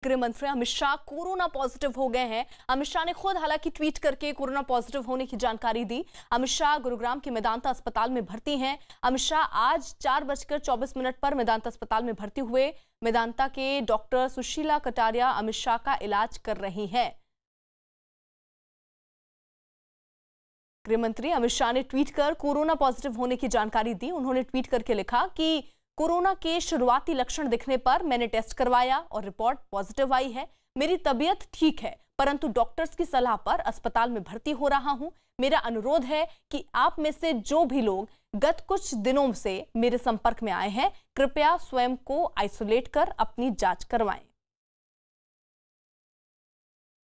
गृह मंत्री Amit Shah corona positive हो गए हैं। अमित शाह ने खुद हालांकि ट्वीट करके कोरोना पॉजिटिव होने की जानकारी दी। अमित शाह गुरुग्राम के मेदांता अस्पताल में भर्ती हैं। अमित शाह आज 4:24 पर मेदांता अस्पताल में भर्ती हुए। मेदांता के डॉक्टर सुशीला कटारिया अमित शाह का इलाज कर रही हैं। गृह मंत्री अमित शाह ने ट्वीट कर कोरोना पॉजिटिव होने की जानकारी दी। उन्होंने ट्वीट करके लिखा कि कोरोना के शुरुआती लक्षण दिखने पर मैंने टेस्ट करवाया और रिपोर्ट पॉजिटिव आई है। मेरी तबीयत ठीक है, परंतु डॉक्टर्स की सलाह पर अस्पताल में भर्ती हो रहा हूं। मेरा अनुरोध है कि आप में से जो भी लोग गत कुछ दिनों से मेरे संपर्क में आए हैं, कृपया स्वयं को आइसोलेट कर अपनी जांच करवाएं।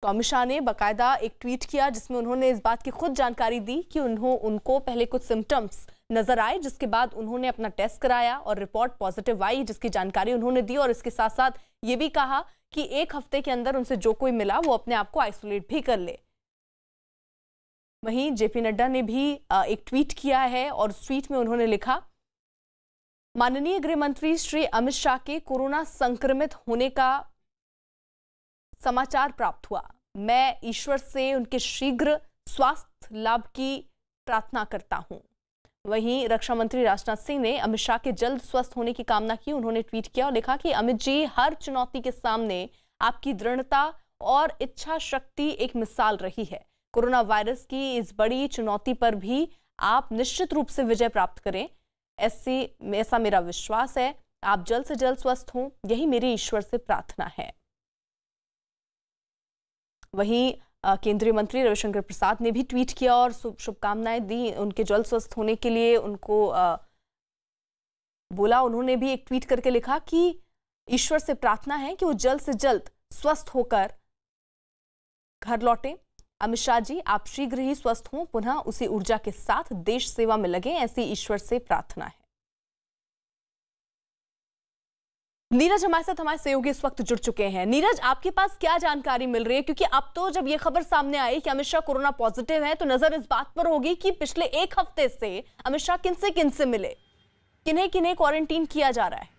तो अमित शाह ने बाकायदा एक ट्वीट किया जिसमें उन्होंने इस बात की खुद जानकारी दी कि उनको पहले कुछ सिम्टम्स नजर आए, जिसके बाद उन्होंने अपना टेस्ट कराया और रिपोर्ट पॉजिटिव आई, जिसकी जानकारी उन्होंने दी। और इसके साथ साथ ये भी कहा कि 1 हफ्ते के अंदर उनसे जो कोई मिला वो अपने आप को आइसोलेट भी कर ले। वहीं जेपी नड्डा ने भी एक ट्वीट किया है और उस ट्वीट में उन्होंने लिखा, माननीय गृह मंत्री श्री अमित शाह के कोरोना संक्रमित होने का समाचार प्राप्त हुआ। मैं ईश्वर से उनके शीघ्र स्वास्थ्य लाभ की प्रार्थना करता हूं। वहीं रक्षा मंत्री राजनाथ सिंह ने अमित शाह के जल्द स्वस्थ होने की कामना की। उन्होंने ट्वीट किया और लिखा कि अमित जी, हर चुनौती के सामने आपकी दृढ़ता और इच्छा शक्ति एक मिसाल रही है। कोरोना वायरस की इस बड़ी चुनौती पर भी आप निश्चित रूप से विजय प्राप्त करें, ऐसा मेरा विश्वास है। आप जल्द से जल्द स्वस्थ हों, यही मेरी ईश्वर से प्रार्थना है। वहीं केंद्रीय मंत्री रविशंकर प्रसाद ने भी ट्वीट किया और शुभकामनाएं दी उनके जल्द स्वस्थ होने के लिए। उनको बोला, उन्होंने भी एक ट्वीट करके लिखा कि ईश्वर से प्रार्थना है कि वो जल्द से जल्द स्वस्थ होकर घर लौटें। अमित शाह जी, आप शीघ्र ही स्वस्थ हों, पुनः उसी ऊर्जा के साथ देश सेवा में लगें, ऐसी ईश्वर से प्रार्थना है। नीरज हमारे सहयोगी इस वक्त जुड़ चुके हैं। नीरज, आपके पास क्या जानकारी मिल रही है? क्योंकि अब तो जब ये खबर सामने आई कि अमित शाह कोरोना पॉजिटिव है, तो नजर इस बात पर होगी कि पिछले 1 हफ्ते से अमित शाह किनसे मिले, किन्हें किन्हें क्वारंटीन किया जा रहा है?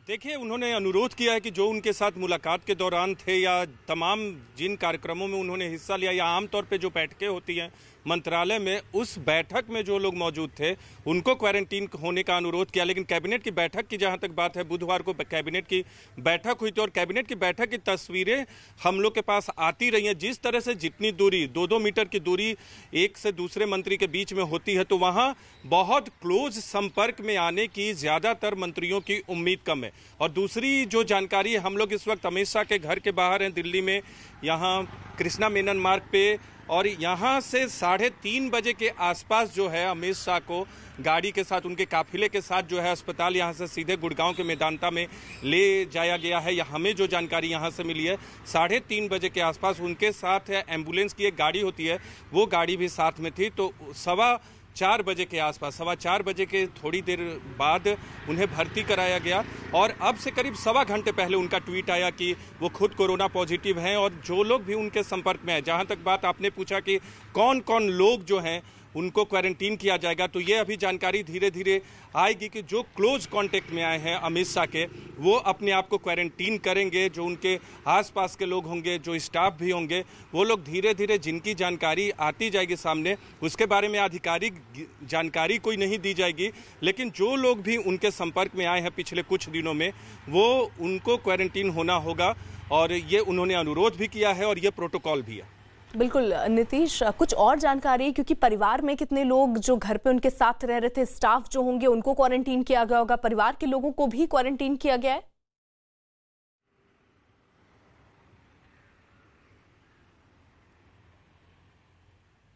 देखिए, उन्होंने अनुरोध किया है कि जो उनके साथ मुलाकात के दौरान थे या तमाम जिन कार्यक्रमों में उन्होंने हिस्सा लिया या आमतौर पे जो बैठकें होती हैं मंत्रालय में, उस बैठक में जो लोग मौजूद थे उनको क्वारंटीन होने का अनुरोध किया। लेकिन कैबिनेट की बैठक की जहां तक बात है, बुधवार को कैबिनेट की बैठक हुई थी और कैबिनेट की बैठक की तस्वीरें हम लोग के पास आती रही हैं। जिस तरह से जितनी दूरी 2-2 मीटर की दूरी एक से दूसरे मंत्री के बीच में होती है, तो वहाँ बहुत क्लोज संपर्क में आने की ज़्यादातर मंत्रियों की उम्मीद कम है। और दूसरी जो जानकारी है, हम लोग इस वक्त अमित शाह के घर के बाहर हैं दिल्ली में, यहाँ कृष्णा मेनन मार्ग पे, और यहाँ से 3:30 बजे के आसपास जो है अमित शाह को गाड़ी के साथ, उनके काफिले के साथ जो है अस्पताल यहाँ से सीधे गुड़गांव के मेदांता में ले जाया गया है। या हमें जो जानकारी यहाँ से मिली है, 3:30 बजे के आसपास उनके साथ एम्बुलेंस की एक गाड़ी होती है, वो गाड़ी भी साथ में थी। तो 4:15 बजे के आसपास, 4:15 बजे के थोड़ी देर बाद उन्हें भर्ती कराया गया। और अब से करीब 1.25 घंटे पहले उनका ट्वीट आया कि वो खुद कोरोना पॉजिटिव हैं और जो लोग भी उनके संपर्क में हैं, जहां तक बात आपने पूछा कि कौन कौन लोग जो हैं उनको क्वारंटीन किया जाएगा, तो ये अभी जानकारी धीरे धीरे आएगी कि जो क्लोज कांटेक्ट में आए हैं अमित शाह के, वो अपने आप को क्वारंटीन करेंगे। जो उनके आसपास के लोग होंगे, जो स्टाफ भी होंगे, वो लोग धीरे धीरे, जिनकी जानकारी आती जाएगी सामने, उसके बारे में आधिकारिक जानकारी कोई नहीं दी जाएगी, लेकिन जो लोग भी उनके संपर्क में आए हैं पिछले कुछ दिनों में, वो उनको क्वारंटीन होना होगा। और ये उन्होंने अनुरोध भी किया है और ये प्रोटोकॉल भी है। बिल्कुल नीतीश, कुछ और जानकारी, क्योंकि परिवार में कितने लोग जो घर पे उनके साथ रह रहे थे, स्टाफ जो होंगे उनको क्वारंटीन किया गया होगा, परिवार के लोगों को भी क्वारंटीन किया गया है?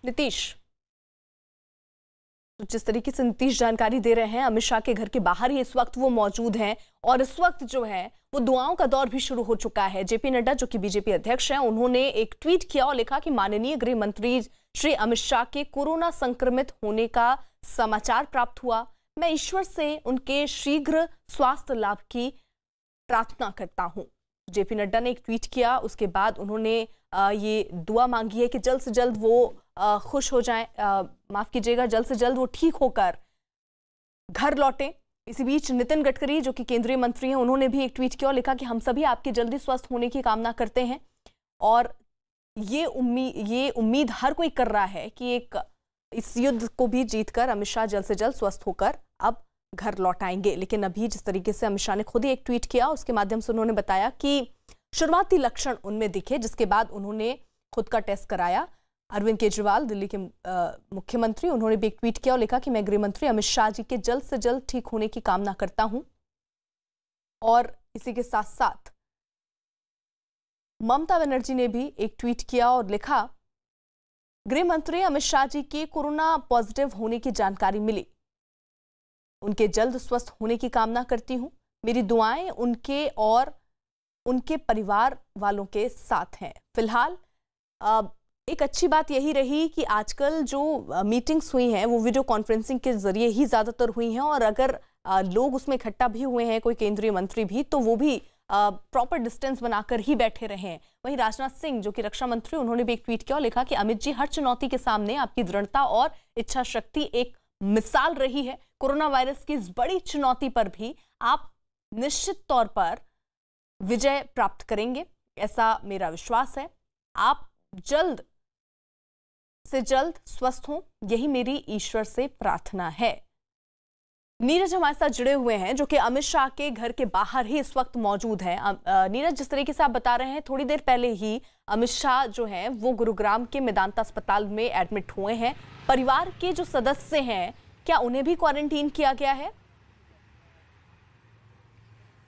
नीतीश, जिस तरीके से नीतीश जानकारी दे रहे हैं, अमित शाह के घर के बाहर ही इस वक्त वो मौजूद हैं और इस वक्त जो है वो दुआओं का दौर भी शुरू हो चुका है। जेपी नड्डा, जो कि बीजेपी अध्यक्ष हैं, उन्होंने एक ट्वीट किया और लिखा कि माननीय गृह मंत्री श्री अमित शाह के कोरोना संक्रमित होने का समाचार प्राप्त हुआ। मैं ईश्वर से उनके शीघ्र स्वास्थ्य लाभ की प्रार्थना करता हूं। जेपी नड्डा ने एक ट्वीट किया, उसके बाद उन्होंने ये दुआ मांगी है कि जल्द से जल्द वो खुश हो जाएं, माफ कीजिएगा, जल्द से जल्द वो ठीक होकर घर लौटें। इसी बीच नितिन गडकरी जो कि केंद्रीय मंत्री हैं, उन्होंने भी एक ट्वीट किया और लिखा कि हम सभी आपके जल्दी स्वस्थ होने की कामना करते हैं और ये उम्मीद हर कोई कर रहा है कि इस युद्ध को भी जीतकर अमित शाह जल्द से जल्द स्वस्थ होकर अब घर लौट आएंगे। लेकिन अभी जिस तरीके से अमित शाह ने खुद ही एक ट्वीट किया, उसके माध्यम से उन्होंने बताया कि शुरुआती लक्षण उनमें दिखे, जिसके बाद उन्होंने खुद का टेस्ट कराया। अरविंद केजरीवाल दिल्ली के मुख्यमंत्री, उन्होंने भी एक ट्वीट किया और लिखा कि मैं गृह मंत्री अमित शाह जी के जल्द से जल्द ठीक होने की कामना करता हूं। और इसी के साथ साथ ममता बनर्जी ने भी एक ट्वीट किया और लिखा, गृह मंत्री अमित शाह जी के कोरोना पॉजिटिव होने की जानकारी मिली, उनके जल्द स्वस्थ होने की कामना करती हूं। मेरी दुआएं उनके और उनके परिवार वालों के साथ हैं। फिलहाल एक अच्छी बात यही रही कि आजकल जो मीटिंग्स हुई हैं वो वीडियो कॉन्फ्रेंसिंग के जरिए ही ज़्यादातर हुई हैं, और अगर लोग उसमें इकट्ठा भी हुए हैं, कोई केंद्रीय मंत्री भी, तो वो भी प्रॉपर डिस्टेंस बनाकर ही बैठे रहे हैं। वहीं राजनाथ सिंह जो कि रक्षा मंत्री, उन्होंने भी एक ट्वीट किया और लिखा कि अमित जी, हर चुनौती के सामने आपकी दृढ़ता और इच्छा शक्ति एक मिसाल रही है। कोरोना वायरस की इस बड़ी चुनौती पर भी आप निश्चित तौर पर विजय प्राप्त करेंगे, ऐसा मेरा विश्वास है। आप जल्द से जल्द स्वस्थ हों, यही मेरी ईश्वर से प्रार्थना है। नीरज हमारे साथ जुड़े हुए हैं जो कि अमित शाह के घर के बाहर ही इस वक्त मौजूद हैं। नीरज, जिस तरीके से आप बता रहे हैं, थोड़ी देर पहले ही अमित शाह जो हैं वो गुरुग्राम के मेदांता अस्पताल में एडमिट हुए हैं। परिवार के जो सदस्य हैं, क्या उन्हें भी क्वारंटीन किया गया है?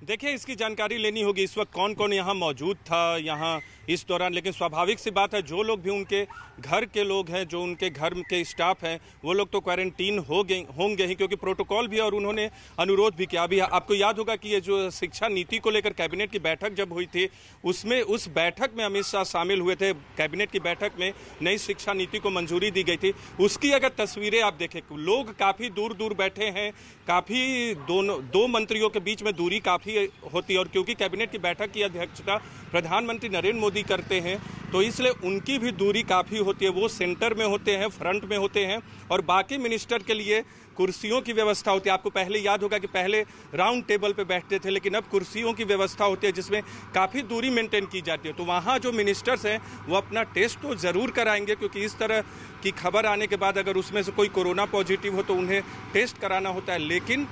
देखिए, इसकी जानकारी लेनी होगी इस वक्त कौन कौन यहाँ मौजूद था यहाँ इस दौरान, लेकिन स्वाभाविक सी बात है जो लोग भी उनके घर के लोग हैं, जो उनके घर के स्टाफ हैं, वो लोग तो क्वारंटीन होंगे ही, क्योंकि प्रोटोकॉल भी और उन्होंने अनुरोध भी किया। अभी आपको याद होगा कि ये जो शिक्षा नीति को लेकर कैबिनेट की बैठक जब हुई थी, उसमें उस बैठक में अमित शाह शामिल हुए थे। कैबिनेट की बैठक में नई शिक्षा नीति को मंजूरी दी गई थी। उसकी अगर तस्वीरें आप देखें, लोग काफ़ी दूर दूर बैठे हैं, काफ़ी दो मंत्रियों के बीच में दूरी काफ़ी होती है, और क्योंकि कैबिनेट की बैठक की अध्यक्षता प्रधानमंत्री नरेंद्र मोदी करते हैं, तो इसलिए उनकी भी दूरी काफ़ी होती है। वो सेंटर में होते हैं, फ्रंट में होते हैं, और बाकी मिनिस्टर के लिए कुर्सियों की व्यवस्था होती है। आपको पहले याद होगा कि पहले राउंड टेबल पे बैठते थे, लेकिन अब कुर्सियों की व्यवस्था होती है जिसमें काफ़ी दूरी मेंटेन की जाती है। तो वहाँ जो मिनिस्टर्स हैं वो अपना टेस्ट तो ज़रूर कराएंगे, क्योंकि इस तरह की खबर आने के बाद अगर उसमें से कोई कोरोना पॉजिटिव हो तो उन्हें टेस्ट कराना होता है। लेकिन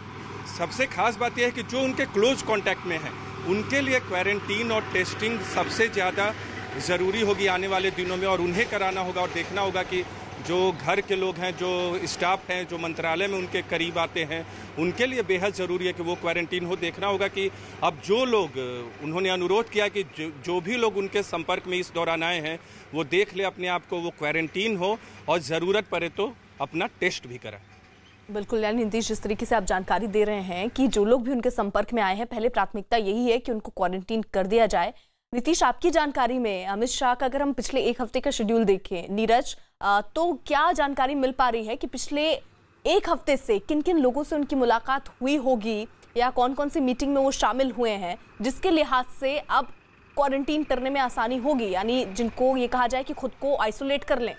सबसे खास बात यह है कि जो उनके क्लोज कॉन्टैक्ट में हैं, उनके लिए क्वारंटीन और टेस्टिंग सबसे ज़्यादा ज़रूरी होगी आने वाले दिनों में, और उन्हें कराना होगा। और देखना होगा कि जो घर के लोग हैं, जो स्टाफ हैं, जो मंत्रालय में उनके करीब आते हैं, उनके लिए बेहद ज़रूरी है कि वो क्वारंटीन हो। देखना होगा कि अब जो लोग, उन्होंने अनुरोध किया कि जो भी लोग उनके संपर्क में इस दौरान आए हैं वो देख ले अपने आप को, वो क्वारंटीन हो और ज़रूरत पड़े तो अपना टेस्ट भी कराएं। बिल्कुल, यानी नीतीश, जिस तरीके से आप जानकारी दे रहे हैं कि जो लोग भी उनके संपर्क में आए हैं, पहले प्राथमिकता यही है कि उनको क्वारंटीन कर दिया जाए। नीतीश, आपकी जानकारी में अमित शाह का अगर हम पिछले एक हफ्ते का शेड्यूल देखें, नीरज, तो क्या जानकारी मिल पा रही है कि पिछले एक हफ्ते से किन किन लोगों से उनकी मुलाकात हुई होगी, या कौन कौन सी मीटिंग में वो शामिल हुए हैं, जिसके लिहाज से अब क्वारंटीन करने में आसानी होगी, यानी जिनको ये कहा जाए कि खुद को आइसोलेट कर लें?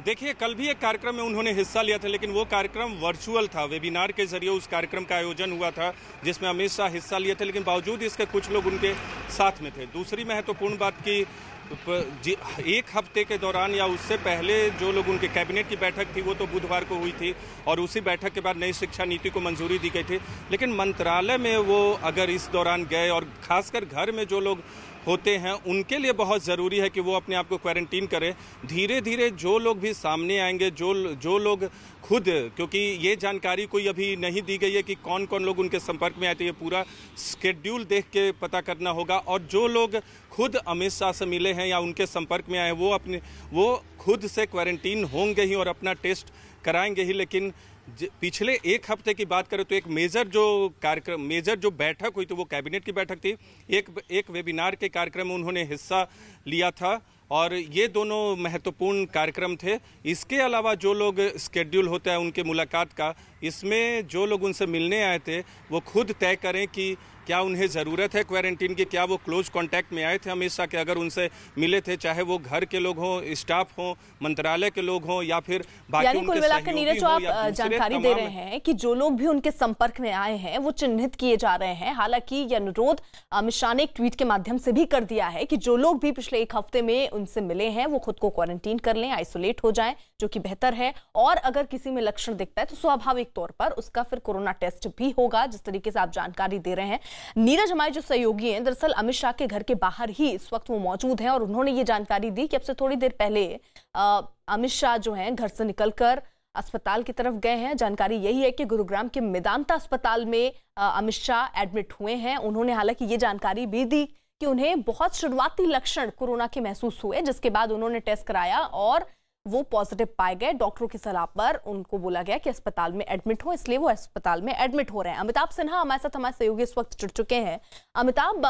देखिए, कल भी एक कार्यक्रम में उन्होंने हिस्सा लिया था, लेकिन वो कार्यक्रम वर्चुअल था। वेबिनार के जरिए उस कार्यक्रम का आयोजन हुआ था जिसमें अमित शाह हिस्सा लिए थे, लेकिन बावजूद इसके कुछ लोग उनके साथ में थे। दूसरी महत्वपूर्ण बात की एक हफ्ते के दौरान या उससे पहले जो लोग उनके कैबिनेट की बैठक थी वो तो बुधवार को हुई थी, और उसी बैठक के बाद नई शिक्षा नीति को मंजूरी दी गई थी। लेकिन मंत्रालय में वो अगर इस दौरान गए, और खासकर घर में जो लोग होते हैं उनके लिए बहुत ज़रूरी है कि वो अपने आप को क्वारंटीन करें। धीरे धीरे जो लोग भी सामने आएंगे, जो लोग खुद, क्योंकि ये जानकारी कोई अभी नहीं दी गई है कि कौन कौन लोग उनके संपर्क में आए थे, ये पूरा स्केड्यूल देख के पता करना होगा। और जो लोग खुद अमित शाह से मिले हैं या उनके संपर्क में आए वो खुद से क्वारंटीन होंगे ही और अपना टेस्ट कराएंगे ही। लेकिन पिछले एक हफ्ते की बात करें तो एक मेजर जो बैठक हुई, तो वो कैबिनेट की बैठक थी। एक वेबिनार के कार्यक्रम में उन्होंने हिस्सा लिया था और ये दोनों महत्वपूर्ण कार्यक्रम थे। इसके अलावा जो लोग स्केड्यूल होता है उनके मुलाकात का, इसमें जो लोग उनसे मिलने आए थे वो खुद तय करें कि क्या उन्हें ज़रूरत है क्वारंटीन की, क्या वो क्लोज कांटेक्ट में आए थे हमेशा के, अगर उनसे मिले थे, चाहे वो घर के लोग हों, स्टाफ हों, मंत्रालय के लोग हों या फिर बाकी कुल मिलाकर नीरज आप जानकारी दे रहे हैं कि जो लोग भी उनके संपर्क में आए हैं वो चिन्हित किए जा रहे हैं। हालांकि यह अनुरोध अमित शाह ने एक ट्वीट के माध्यम से भी कर दिया है कि जो लोग भी पिछले एक हफ्ते में उनसे मिले हैं वो खुद को क्वारंटीन कर लें, आइसोलेट हो जाएं, जो कि बेहतर है। और अगर किसी में लक्षण दिखता है तो स्वाभाविक तौर पर उसका फिर कोरोना टेस्ट भी होगा, जिस तरीके से आप जानकारी दे रहे हैं। नीरज, हमारे जो सहयोगी हैं, दरअसल अमित शाह के घर के बाहर ही इस वक्त वो मौजूद हैं और उन्होंने ये जानकारी दी कि अब से थोड़ी देर पहले अमित शाह जो हैं घर से निकलकर अस्पताल की तरफ गए हैं। जानकारी यही है कि गुरुग्राम के मेदांता अस्पताल में अमित शाह एडमिट हुए हैं। उन्होंने हालांकि ये जानकारी भी दी कि उन्हें बहुत शुरुआती लक्षण कोरोना के महसूस हुए, जिसके बाद उन्होंने टेस्ट कराया और वो पॉजिटिव पाए गए। डॉक्टरों की सलाह पर उनको बोला गया कि अस्पताल में एडमिट हो, इसलिए वो अस्पताल में एडमिट हो रहे हैं। अमिताभ सिन्हा हमारे साथ, हमारे सहयोगी इस वक्त जुड़ चुके हैं। अमिताभ,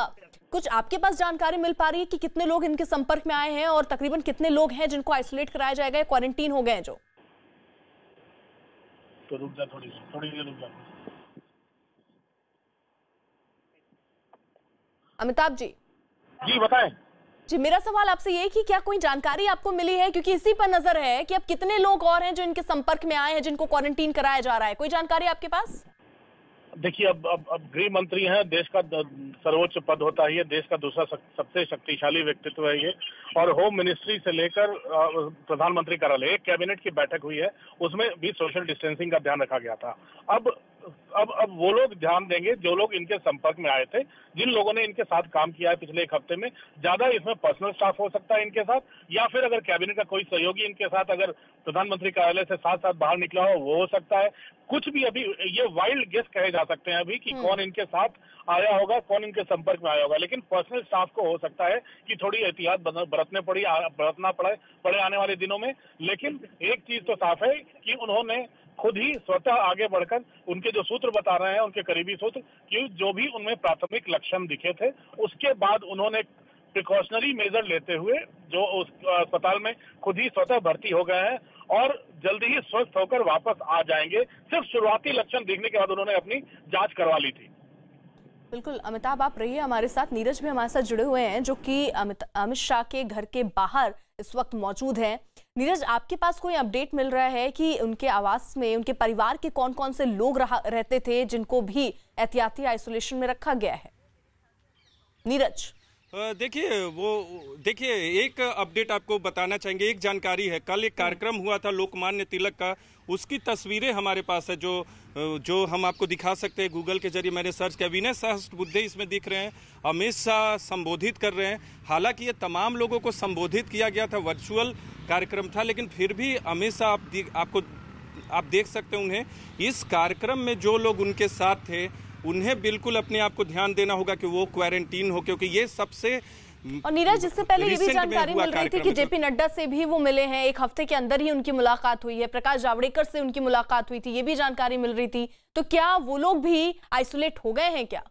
कुछ आपके पास जानकारी मिल पा रही है कि कितने लोग इनके संपर्क में आए हैं और तकरीबन कितने लोग हैं जिनको आइसोलेट कराया जाएगा, क्वारंटीन हो गए हैं जो? तो रुक जा, थोड़ी देर रुक जा। अमिताभ जी बताएं। जी, मेरा सवाल आपसे ये है कि क्या कोई जानकारी आपको मिली है, क्योंकि इसी पर नजर है कि अब कितने लोग और हैं जो इनके संपर्क में आए हैं जिनको क्वारंटीन कराया जा रहा है? कोई जानकारी आपके पास? देखिए, अब गृह मंत्री हैं, देश का सर्वोच्च पद होता है, देश का दूसरा सबसे शक्तिशाली व्यक्तित्व है ये। और होम मिनिस्ट्री से लेकर प्रधानमंत्री कार्यालय, एक कैबिनेट की बैठक हुई है, उसमें भी सोशल डिस्टेंसिंग का ध्यान रखा गया था। अब वो लोग ध्यान देंगे जो लोग इनके संपर्क में आए थे, जिन लोगों ने इनके साथ काम किया है पिछले एक हफ्ते में। ज्यादा इसमें पर्सनल स्टाफ हो सकता है इनके साथ, या फिर अगर कैबिनेट का कोई सहयोगी इनके साथ अगर प्रधानमंत्री कार्यालय से साथ साथ बाहर निकला हो वो हो सकता है। कुछ भी अभी ये वाइल्ड गेस कहे जा सकते हैं अभी कि कौन इनके साथ आया होगा, कौन इनके संपर्क में आया होगा। लेकिन पर्सनल स्टाफ को हो सकता है कि थोड़ी एहतियात बरतना पड़े आने वाले दिनों में। लेकिन एक चीज तो साफ है कि उन्होंने खुद ही स्वतः आगे बढ़कर, उनके जो सूत्र बता रहे हैं, उनके करीबी सूत्र, कि जो भी उनमें प्राथमिक लक्षण दिखे थे उसके बाद उन्होंने प्रिकॉशनरी मेजर लेते हुए जो उस अस्पताल में खुद ही स्वतः भर्ती हो गए हैं और जल्दी ही स्वस्थ होकर वापस आ जाएंगे। सिर्फ शुरुआती लक्षण देखने के बाद उन्होंने अपनी जांच करवा ली थी। बिल्कुल अमिताभ, आप रहिए हमारे साथ। नीरज भी हमारे साथ जुड़े हुए हैं जो कि अमित शाह के घर के बाहर इस वक्त मौजूद हैं। नीरज, आपके पास कोई अपडेट मिल रहा है कि उनके आवास में उनके परिवार के कौन कौन से लोग रहते थे जिनको भी एहतियाती आइसोलेशन में रखा गया है? नीरज, देखिए एक अपडेट आपको बताना चाहेंगे। एक जानकारी है, कल एक कार्यक्रम हुआ था लोकमान्य तिलक का, उसकी तस्वीरें हमारे पास है जो हम आपको दिखा सकते हैं। गूगल के जरिए मैंने सर्च किया, विनय सहस्त्रबुद्धे इसमें दिख रहे हैं, अमित शाह संबोधित कर रहे हैं। हालांकि ये तमाम लोगों को संबोधित किया गया था, वर्चुअल कार्यक्रम था, लेकिन फिर भी अमित शाह आप देख सकते हैं उन्हें। इस कार्यक्रम में जो लोग उनके साथ थे उन्हें बिल्कुल अपने आप को ध्यान देना होगा कि वो क्वारंटीन हो, क्योंकि ये सबसे। और नीरज, इससे पहले ये भी जानकारी मिल रही थी कि जेपी नड्डा से भी वो मिले हैं, एक हफ्ते के अंदर ही उनकी मुलाकात हुई है, प्रकाश जावड़ेकर से उनकी मुलाकात हुई थी, ये भी जानकारी मिल रही थी। तो क्या वो लोग भी आइसोलेट हो गए हैं क्या?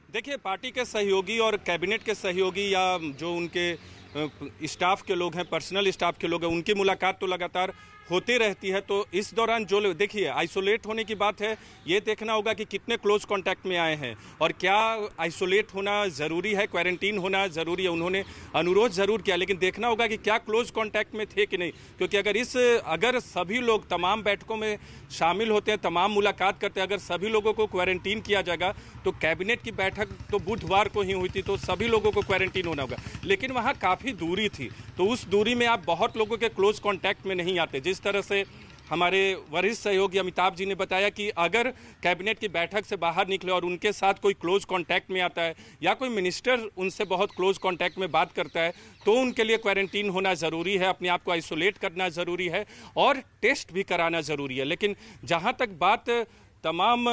देखिए, पार्टी के सहयोगी और कैबिनेट के सहयोगी या जो उनके स्टाफ के लोग हैं, पर्सनल स्टाफ के लोग हैं, उनकी मुलाकात तो लगातार होती रहती है। तो इस दौरान जो लोग, देखिए आइसोलेट होने की बात है, ये देखना होगा कि कितने क्लोज कांटेक्ट में आए हैं और क्या आइसोलेट होना ज़रूरी है, क्वारंटीन होना ज़रूरी है। उन्होंने अनुरोध ज़रूर किया, लेकिन देखना होगा कि क्या क्लोज कांटेक्ट में थे कि नहीं, क्योंकि अगर सभी लोग तमाम बैठकों में शामिल होते हैं, तमाम मुलाकात करते हैं, अगर सभी लोगों को क्वारंटीन किया जाएगा तो कैबिनेट की बैठक तो बुधवार को ही हुई थी, तो सभी लोगों को क्वारंटीन होना होगा। लेकिन वहाँ काफ़ी दूरी थी, तो उस दूरी में आप बहुत लोगों के क्लोज कॉन्टैक्ट में नहीं आते। जिस तरह से हमारे वरिष्ठ सहयोगी अमिताभ जी ने बताया कि अगर कैबिनेट की बैठक से बाहर निकले और उनके साथ कोई क्लोज कांटेक्ट में आता है या कोई मिनिस्टर उनसे बहुत क्लोज कांटेक्ट में बात करता है तो उनके लिए क्वारंटीन होना ज़रूरी है, अपने आप को आइसोलेट करना ज़रूरी है और टेस्ट भी कराना ज़रूरी है। लेकिन जहाँ तक बात तमाम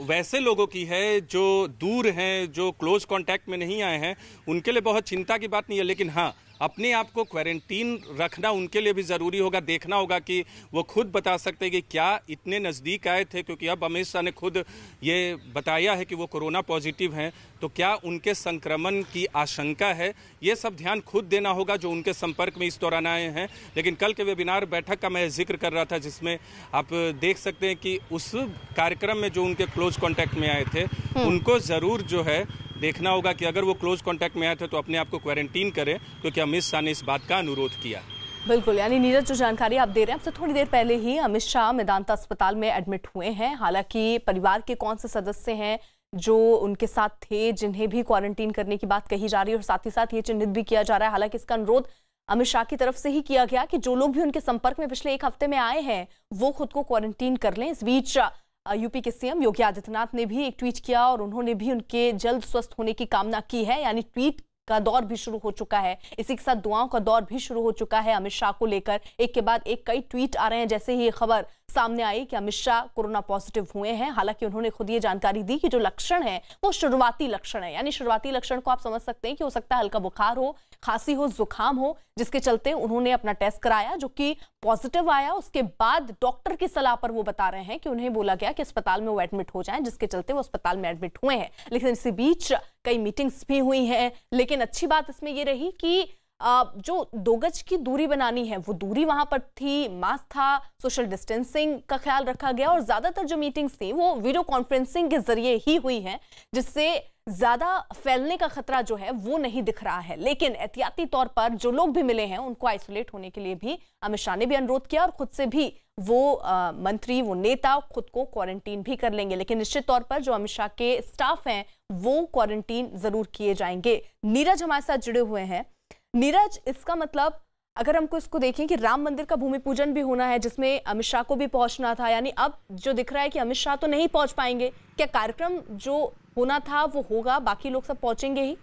वैसे लोगों की है जो दूर हैं, जो क्लोज कांटेक्ट में नहीं आए हैं, उनके लिए बहुत चिंता की बात नहीं है। लेकिन हाँ, अपने आप को क्वारंटीन रखना उनके लिए भी ज़रूरी होगा। देखना होगा कि वो खुद बता सकते हैं कि क्या इतने नज़दीक आए थे, क्योंकि अब अमित शाह ने खुद ये बताया है कि वो कोरोना पॉजिटिव हैं, तो क्या उनके संक्रमण की आशंका है, ये सब ध्यान खुद देना होगा जो उनके संपर्क में इस दौरान आए हैं। लेकिन कल के वेबिनार बैठक का मैं जिक्र कर रहा था, जिसमें आप देख सकते हैं कि उस कार्यक्रम में जो उनके क्लोज कॉन्टैक्ट में आए थे उनको ज़रूर जो है देखना होगा कि अगर वो क्लोज कॉन्टैक्ट में आए थे तो अपने आप को क्वारंटीन करें, क्योंकि अमित शाह ने इस बात का अनुरोध किया। बिल्कुल, यानी नीरज जो जानकारी आप दे रहे हैं, आपसे थोड़ी देर पहले ही अमित शाह मेदांता अस्पताल में एडमिट हुए हैं। हालांकि परिवार के कौन से सदस्य हैं जो उनके साथ थे, जिन्हें भी क्वारंटीन करने की बात कही जा रही है, और साथ ही साथ ये चिन्हित भी किया जा रहा है। हालांकि इसका अनुरोध अमित शाह की तरफ से ही किया गया कि जो लोग भी उनके संपर्क में पिछले एक हफ्ते में आए हैं वो खुद को क्वारंटीन कर लें। इस बीच यूपी के सीएम योगी आदित्यनाथ ने भी एक ट्वीट किया और उन्होंने भी उनके जल्द स्वस्थ होने की कामना की है। यानी ट्वीट का दौर भी शुरू हो चुका है, इसी के साथ दुआओं का दौर भी शुरू हो चुका है अमित शाह को लेकर। एक के बाद एक कई ट्वीट आ रहे हैं जैसे ही ये खबर सामने आई कि अमित शाह कोरोना पॉजिटिव हुए हैं। हालांकि उन्होंने खुद ये जानकारी दी कि जो लक्षण है वो शुरुआती लक्षण है, यानी शुरुआती लक्षण को आप समझ सकते हैं कि हो सकता है हल्का बुखार हो, खांसी हो, जुकाम हो, जिसके चलते उन्होंने अपना टेस्ट कराया जो कि पॉजिटिव आया। उसके बाद डॉक्टर की सलाह पर वो बता रहे हैं कि उन्हें बोला गया कि अस्पताल में वो एडमिट हो जाएं, जिसके चलते वो अस्पताल में एडमिट हुए हैं। लेकिन इसी बीच कई मीटिंग्स भी हुई हैं। लेकिन अच्छी बात इसमें ये रही कि जो 2 गज की दूरी बनानी है वो दूरी वहां पर थी, मास्क था, सोशल डिस्टेंसिंग का ख्याल रखा गया, और ज्यादातर जो मीटिंग्स थी वो वीडियो कॉन्फ्रेंसिंग के जरिए ही हुई हैं, जिससे ज्यादा फैलने का खतरा जो है वो नहीं दिख रहा है। लेकिन एहतियाती तौर पर जो लोग भी मिले हैं उनको आइसोलेट होने के लिए भी अमित शाह ने भी अनुरोध किया, और खुद से भी वो मंत्री, वो नेता खुद को क्वारंटीन भी कर लेंगे। लेकिन निश्चित तौर पर जो अमित शाह के स्टाफ हैं वो क्वारंटीन जरूर किए जाएंगे। नीरज हमारे साथ जुड़े हुए हैं। नीरज, इसका मतलब अगर हमको इसको देखें कि राम मंदिर का भूमि पूजन भी होना है जिसमें अमित शाह को भी पहुंचना था, यानी अब जो दिख रहा है कि अमित शाह तो नहीं पहुंच पाएंगे। क्या कार्यक्रम जो होना था वो होगा, बाकी लोग सब पहुंचेंगे ही?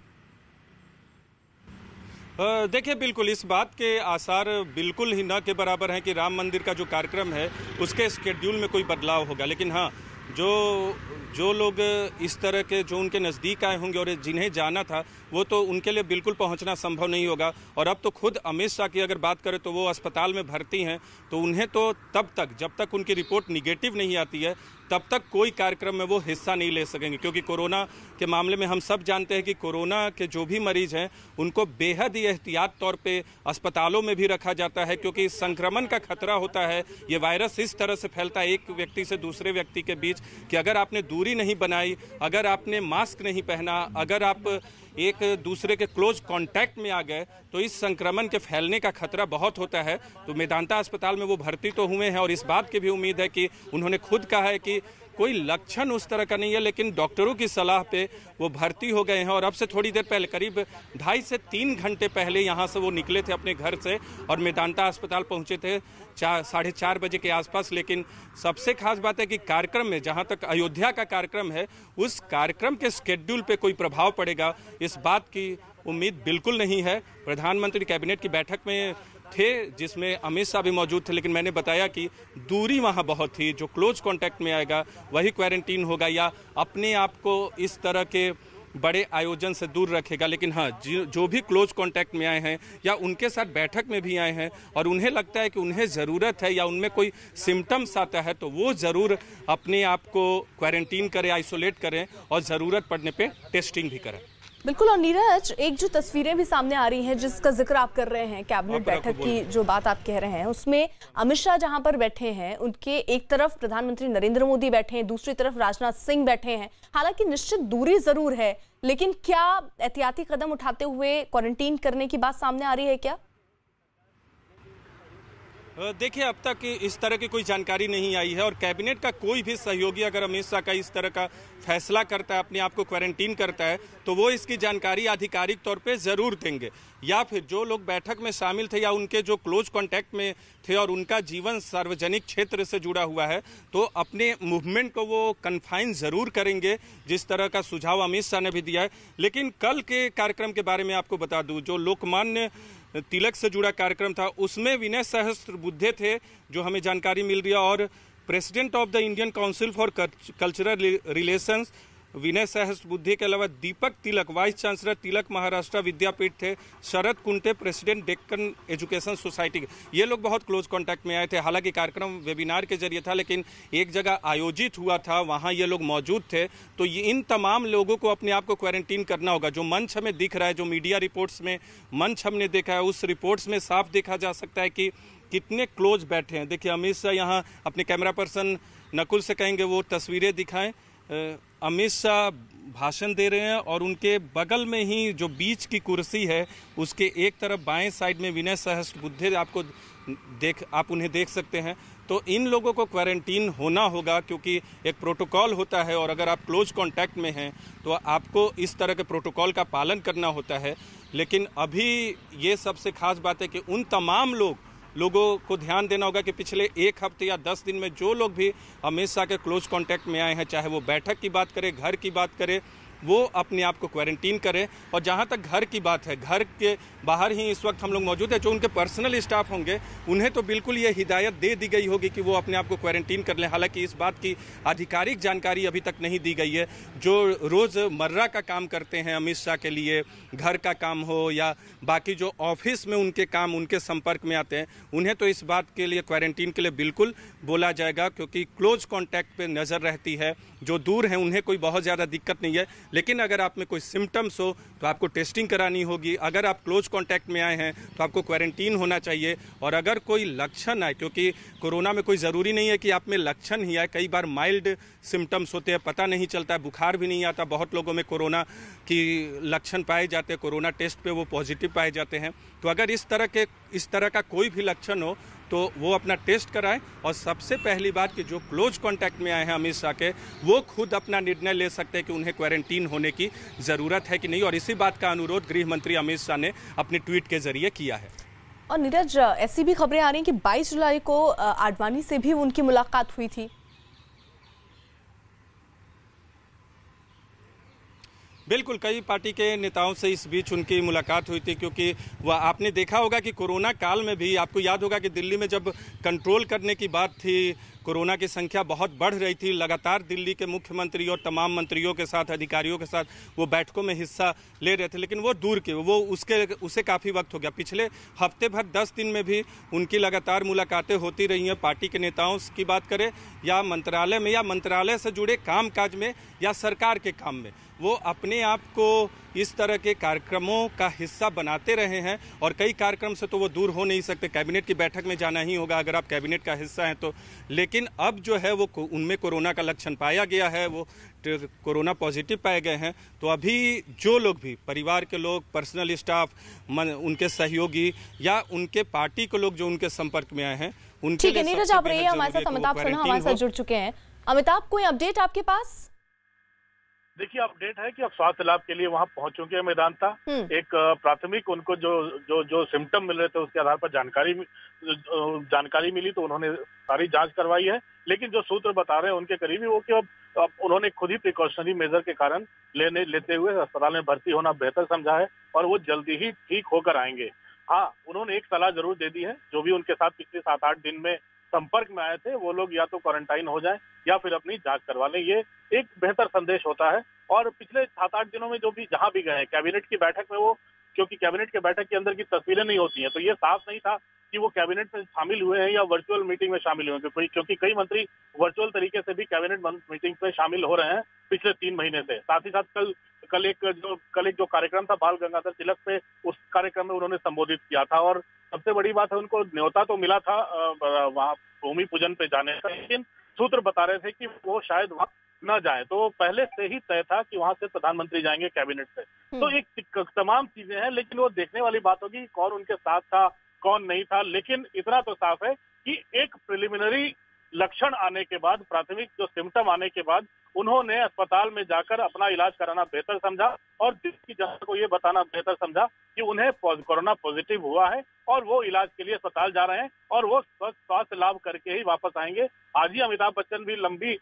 देखिए, बिल्कुल इस बात के आसार बिल्कुल ही न के बराबर हैं कि राम मंदिर का जो कार्यक्रम है उसके स्केड्यूल में कोई बदलाव होगा। लेकिन हाँ, जो लोग इस तरह के जो उनके नज़दीक आए होंगे और जिन्हें जाना था वो तो उनके लिए बिल्कुल पहुंचना संभव नहीं होगा। और अब तो खुद अमित शाह की अगर बात करें तो वो अस्पताल में भर्ती हैं, तो उन्हें तो तब तक जब तक उनकी रिपोर्ट निगेटिव नहीं आती है तब तक कोई कार्यक्रम में वो हिस्सा नहीं ले सकेंगे, क्योंकि कोरोना के मामले में हम सब जानते हैं कि कोरोना के जो भी मरीज हैं उनको बेहद ही एहतियात तौर पे अस्पतालों में भी रखा जाता है, क्योंकि संक्रमण का खतरा होता है। ये वायरस इस तरह से फैलता है एक व्यक्ति से दूसरे व्यक्ति के बीच कि अगर आपने दूरी नहीं बनाई, अगर आपने मास्क नहीं पहना, अगर आप एक दूसरे के क्लोज कांटेक्ट में आ गए तो इस संक्रमण के फैलने का खतरा बहुत होता है। तो मेदांता अस्पताल में वो भर्ती तो हुए हैं और इस बात की भी उम्मीद है कि उन्होंने खुद कहा है कि कोई लक्षण उस तरह का नहीं है, लेकिन डॉक्टरों की सलाह पे वो भर्ती हो गए हैं। और अब से थोड़ी देर पहले, करीब 2.5 से 3 घंटे पहले यहाँ से वो निकले थे अपने घर से और मेदांता अस्पताल पहुँचे थे 4:30 बजे के आसपास। लेकिन सबसे खास बात है कि कार्यक्रम में, जहाँ तक अयोध्या का कार्यक्रम है, उस कार्यक्रम के स्केड्यूल पे कोई प्रभाव पड़ेगा इस बात की उम्मीद बिल्कुल नहीं है। प्रधानमंत्री कैबिनेट की बैठक में थे जिसमें अमित शाह भी मौजूद थे, लेकिन मैंने बताया कि दूरी वहां बहुत थी। जो क्लोज कांटेक्ट में आएगा वही क्वारंटीन होगा या अपने आप को इस तरह के बड़े आयोजन से दूर रखेगा। लेकिन हाँ, जो भी क्लोज कांटेक्ट में आए हैं या उनके साथ बैठक में भी आए हैं और उन्हें लगता है कि उन्हें ज़रूरत है या उनमें कोई सिम्टम्स आता है तो वो ज़रूर अपने आप को क्वारंटीन करें, आइसोलेट करें और ज़रूरत पड़ने पे टेस्टिंग भी करें। बिल्कुल। और नीरज, एक जो तस्वीरें भी सामने आ रही हैं जिसका जिक्र आप कर रहे हैं, कैबिनेट बैठक की जो बात आप कह रहे हैं, उसमें अमित शाह जहां पर बैठे हैं उनके एक तरफ प्रधानमंत्री नरेंद्र मोदी बैठे हैं, दूसरी तरफ राजनाथ सिंह बैठे हैं। हालांकि निश्चित दूरी जरूर है, लेकिन क्या एहतियाती कदम उठाते हुए क्वारंटीन करने की बात सामने आ रही है क्या? देखिए, अब तक इस तरह की कोई जानकारी नहीं आई है और कैबिनेट का कोई भी सहयोगी अगर अमित शाह का इस तरह का फैसला करता है, अपने आप को क्वारंटीन करता है, तो वो इसकी जानकारी आधिकारिक तौर पे ज़रूर देंगे। या फिर जो लोग बैठक में शामिल थे या उनके जो क्लोज कांटेक्ट में थे और उनका जीवन सार्वजनिक क्षेत्र से जुड़ा हुआ है, तो अपने मूवमेंट को वो कन्फाइन ज़रूर करेंगे, जिस तरह का सुझाव अमित शाह ने भी दिया है। लेकिन कल के कार्यक्रम के बारे में आपको बता दूँ, जो लोकमान्य तिलक से जुड़ा कार्यक्रम था उसमें विनय सहस्त्रबुद्धे थे, जो हमें जानकारी मिल रही है, और president of the Indian council for cultural relations Vinay Sahasrabuddhe के अलावा दीपक तिलक वाइस चांसलर तिलक महाराष्ट्र विद्यापीठ थे, Sharad Kunte president Deccan education society के, ये लोग बहुत क्लोज कांटेक्ट में आए थे। हालांकि कार्यक्रम वेबिनार के जरिए था, लेकिन एक जगह आयोजित हुआ था, वहां ये लोग मौजूद थे। तो ये इन तमाम लोगों को अपने आप को क्वारंटीन करना होगा। जो मंच हमें दिख रहा है, जो मीडिया रिपोर्ट्स में मंच हमने देखा है, उस रिपोर्ट्स में साफ देखा जा सकता है कि कितने क्लोज बैठे हैं। देखिए अमित शाह यहाँ अपने कैमरा पर्सन नकुल से कहेंगे वो तस्वीरें दिखाएं। अमित शाह भाषण दे रहे हैं और उनके बगल में ही जो बीच की कुर्सी है उसके एक तरफ बाएं साइड में विनय सहस्त्रबुद्धे आप उन्हें देख सकते हैं। तो इन लोगों को क्वारंटीन होना होगा, क्योंकि एक प्रोटोकॉल होता है और अगर आप क्लोज कांटेक्ट में हैं तो आपको इस तरह के प्रोटोकॉल का पालन करना होता है। लेकिन अभी ये सबसे खास बात है कि उन तमाम लोगों को ध्यान देना होगा कि पिछले 1 हफ्ते या 10 दिन में जो लोग भी अमित शाह के क्लोज कांटेक्ट में आए हैं, चाहे वो बैठक की बात करें, घर की बात करें, वो अपने आप को क्वारंटीन करें। और जहां तक घर की बात है, घर के बाहर ही इस वक्त हम लोग मौजूद हैं। जो उनके पर्सनल स्टाफ होंगे उन्हें तो बिल्कुल ये हिदायत दे दी गई होगी कि वो अपने आप को क्वारंटीन कर लें। हालांकि इस बात की आधिकारिक जानकारी अभी तक नहीं दी गई है। जो रोज़मर्रा का काम करते हैं अमित शाह के लिए, घर का काम हो या बाकी जो ऑफिस में उनके काम उनके संपर्क में आते हैं, उन्हें तो इस बात के लिए क्वारंटीन के लिए बिल्कुल बोला जाएगा, क्योंकि क्लोज कॉन्टैक्ट पे नज़र रहती है। जो दूर हैं उन्हें कोई बहुत ज़्यादा दिक्कत नहीं है, लेकिन अगर आप में कोई सिम्टम्स हो तो आपको टेस्टिंग करानी होगी। अगर आप क्लोज कांटेक्ट में आए हैं तो आपको क्वारंटीन होना चाहिए। और अगर कोई लक्षण आए, क्योंकि कोरोना में कोई ज़रूरी नहीं है कि आप में लक्षण ही आए, कई बार माइल्ड सिम्टम्स होते हैं, पता नहीं चलता है, बुखार भी नहीं आता। बहुत लोगों में कोरोना की लक्षण पाए जाते हैं, कोरोना टेस्ट पे वो पॉजिटिव पाए जाते हैं। तो अगर इस तरह का कोई भी लक्षण हो तो वो अपना टेस्ट कराएं। और सबसे पहली बात कि जो क्लोज कांटेक्ट में आए हैं अमित शाह के, वो खुद अपना निर्णय ले सकते हैं कि उन्हें क्वारंटीन होने की ज़रूरत है कि नहीं। और इसी बात का अनुरोध गृह मंत्री अमित शाह ने अपने ट्वीट के जरिए किया है। और नीरज, ऐसी भी खबरें आ रही हैं कि 22 जुलाई को आडवाणी से भी उनकी मुलाकात हुई थी। बिल्कुल, कई पार्टी के नेताओं से इस बीच उनकी मुलाकात हुई थी, क्योंकि वह आपने देखा होगा कि कोरोना काल में भी, आपको याद होगा कि दिल्ली में जब कंट्रोल करने की बात थी, कोरोना की संख्या बहुत बढ़ रही थी, लगातार दिल्ली के मुख्यमंत्री और तमाम मंत्रियों के साथ, अधिकारियों के साथ वो बैठकों में हिस्सा ले रहे थे, लेकिन वो दूर के वो उसे काफ़ी वक्त हो गया। पिछले हफ्ते भर 10 दिन में भी उनकी लगातार मुलाकातें होती रही हैं। पार्टी के नेताओं की बात करें या मंत्रालय में, या मंत्रालय से जुड़े कामकाज में, या सरकार के काम में, वो अपने आप को इस तरह के कार्यक्रमों का हिस्सा बनाते रहे हैं। और कई कार्यक्रम से तो वो दूर हो नहीं सकते, कैबिनेट की बैठक में जाना ही होगा अगर आप कैबिनेट का हिस्सा हैं तो। लेकिन अब जो है वो उनमें कोरोना का लक्षण पाया गया है, वो कोरोना पॉजिटिव पाए गए हैं। तो अभी जो लोग भी, परिवार के लोग, पर्सनल स्टाफ, उनके सहयोगी या उनके पार्टी के लोग जो उनके संपर्क में आए हैं, उनके लिए नीरज, आप रहिए हमारे साथ। अमिताभ सिन्हा हमारे साथ जुड़ चुके हैं। अमिताभ, कोई अपडेट आपके पास? देखिए, अपडेट है कि अब स्वास्थ्य लाभ के लिए वहां पहुंच चुके हैं मेदांता। एक प्राथमिक उनको जो सिम्टम मिल रहे थे उसके आधार पर जानकारी मिली, तो उन्होंने सारी जांच करवाई है। लेकिन जो सूत्र बता रहे हैं उनके करीबी, वो कि अब उन्होंने खुद ही प्रिकॉशनरी मेजर के कारण लेते हुए अस्पताल में भर्ती होना बेहतर समझा है और वो जल्दी ही ठीक होकर आएंगे। हाँ, उन्होंने एक सलाह जरूर दे दी है, जो भी उनके साथ पिछले 7-8 दिन में संपर्क में आए थे वो लोग या तो क्वारंटाइन हो जाएं या फिर अपनी जांच करवा लें। ये एक बेहतर संदेश होता है। और पिछले 7-8 दिनों में जो भी जहां भी गए, कैबिनेट की बैठक में, वो क्योंकि कैबिनेट के बैठक के अंदर की तस्वीरें नहीं होती हैं, तो ये साफ नहीं था कि वो कैबिनेट में शामिल हुए हैं या वर्चुअल मीटिंग में शामिल हुए हैं, क्योंकि कई मंत्री वर्चुअल तरीके से भी कैबिनेट मीटिंग में शामिल हो रहे हैं पिछले 3 महीने से। साथ ही साथ कल एक जो कार्यक्रम था बाल गंगाधर तिलक पे, उस कार्यक्रम में उन्होंने संबोधित किया था। और सबसे बड़ी बात है, उनको न्योता तो मिला था वहाँ भूमि पूजन पे जाने का, लेकिन सूत्र बता रहे थे कि वो शायद वहाँ न जाए। तो पहले से ही तय था कि वहां से प्रधानमंत्री जाएंगे कैबिनेट से। तो एक तमाम चीजें हैं, लेकिन वो देखने वाली बात होगी कौन उनके साथ था, कौन नहीं था। लेकिन इतना तो साफ है कि एक प्रिलिमिनरी लक्षण आने के बाद, प्राथमिक जो सिम्टम आने के बाद, उन्होंने अस्पताल में जाकर अपना इलाज कराना बेहतर समझा और देश की जनता को ये बताना बेहतर समझा कि उन्हें कोरोना पॉजिटिव हुआ है और वो इलाज के लिए अस्पताल जा रहे हैं और वो स्वास्थ्य लाभ करके ही वापस आएंगे। आज ही अमिताभ बच्चन भी लंबे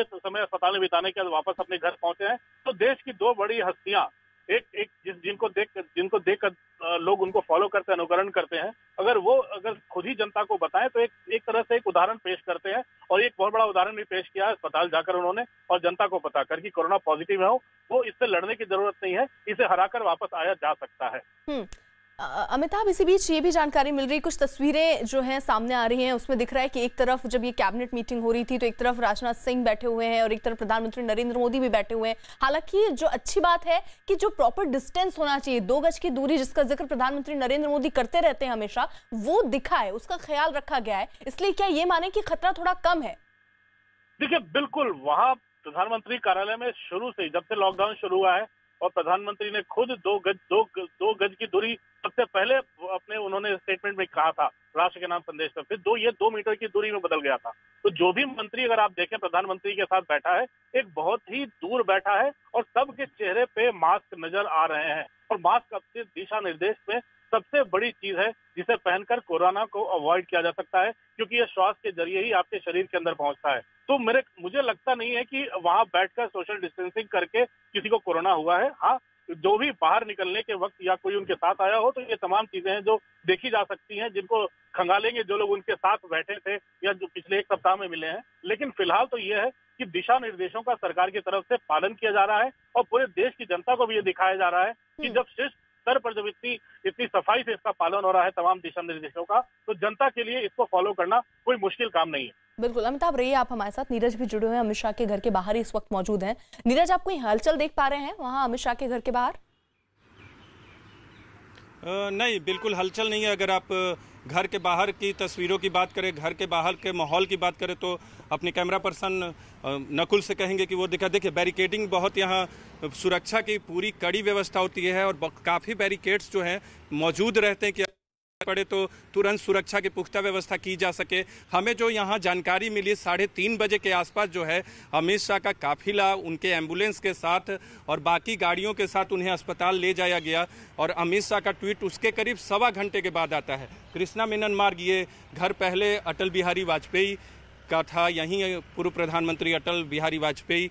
समय अस्पताल में बिताने के बाद वापस अपने घर पहुंचे हैं। तो देश की 2 बड़ी हस्तियां, एक जिनको देख लोग उनको फॉलो करते हैं, अनुकरण करते हैं, अगर खुद ही जनता को बताएं तो एक तरह से एक उदाहरण पेश करते हैं और एक बहुत बड़ा उदाहरण भी पेश किया है अस्पताल जाकर उन्होंने, और जनता को पता कर कि कोरोना पॉजिटिव है वो इससे लड़ने की जरूरत नहीं है, इसे हराकर वापस आया जा सकता है। अमिताभ, इसी बीच ये भी जानकारी मिल रही, कुछ तस्वीरें जो हैं सामने आ रही हैं, उसमें दिख रहा है कि एक तरफ जब ये कैबिनेट मीटिंग हो रही थी तो एक तरफ राजनाथ सिंह बैठे हुए हैं और एक तरफ प्रधानमंत्री नरेंद्र मोदी भी बैठे हुए हैं। हालांकि जो अच्छी बात है कि जो प्रॉपर डिस्टेंस होना चाहिए, 2 गज की दूरी जिसका जिक्र प्रधानमंत्री नरेंद्र मोदी करते रहते हैं हमेशा, वो दिखा है, उसका ख्याल रखा गया है। इसलिए क्या ये माने कि खतरा थोड़ा कम है? देखिए, बिल्कुल वहां प्रधानमंत्री कार्यालय में शुरू से, जब से लॉकडाउन शुरू हुआ है और प्रधानमंत्री ने खुद 2 गज की दूरी सबसे पहले अपने उन्होंने स्टेटमेंट में कहा था राष्ट्र के नाम संदेश में, फिर 2 मीटर की दूरी में बदल गया था। तो जो भी मंत्री अगर आप देखें प्रधानमंत्री के साथ बैठा है, एक बहुत ही दूर बैठा है और सबके चेहरे पे मास्क नजर आ रहे हैं। और मास्क अपने दिशा निर्देश में सबसे बड़ी चीज है जिसे पहनकर कोरोना को अवॉइड किया जा सकता है, क्योंकि ये श्वास के जरिए ही आपके शरीर के अंदर पहुंचता है। तो मुझे लगता नहीं है कि वहां बैठकर सोशल डिस्टेंसिंग करके किसी को कोरोना हुआ है। हाँ, जो भी बाहर निकलने के वक्त या कोई उनके साथ आया हो तो ये तमाम चीजें हैं जो देखी जा सकती हैं, जिनको खंगालेंगे जो लोग उनके साथ बैठे थे या जो पिछले 1 सप्ताह में मिले हैं। लेकिन फिलहाल तो ये है कि दिशा निर्देशों का सरकार की तरफ से पालन किया जा रहा है और पूरे देश की जनता को भी ये दिखाया जा रहा है कि जब शीर्ष स्तर पर जब इतनी सफाई से इसका पालन हो रहा है तमाम दिशा निर्देशों का, तो जनता के लिए इसको फॉलो करना कोई मुश्किल काम नहीं है। बिल्कुल अमिताभ, रहिए आप हमारे साथ। नीरज भी जुड़े हुए हैं, अमित शाह के घर के बाहर ही इस वक्त मौजूद हैं। नीरज, आप कोई हलचल देख पा रहे हैं वहां अमित शाह के घर के बाहर? नहीं, बिल्कुल हलचल नहीं है। अगर आप घर के बाहर की तस्वीरों की बात करें, घर के बाहर के माहौल की बात करें, तो अपने कैमरा पर्सन नकुल से कहेंगे कि वो देखिए बैरिकेडिंग बहुत, यहाँ सुरक्षा की पूरी कड़ी व्यवस्था होती है और काफ़ी बैरिकेड्स जो हैं मौजूद रहते हैं कि पड़े तो तुरंत सुरक्षा की पुख्ता व्यवस्था की जा सके। हमें जो यहाँ जानकारी मिली 3:30 बजे के आसपास जो है अमित शाह का काफिला उनके एम्बुलेंस के साथ और बाकी गाड़ियों के साथ उन्हें अस्पताल ले जाया गया। और अमित शाह का ट्वीट उसके करीब 1.25 घंटे के बाद आता है। कृष्णा मेनन मार्ग, ये घर पहले अटल बिहारी वाजपेयी का था, यहीं पूर्व प्रधानमंत्री अटल बिहारी वाजपेयी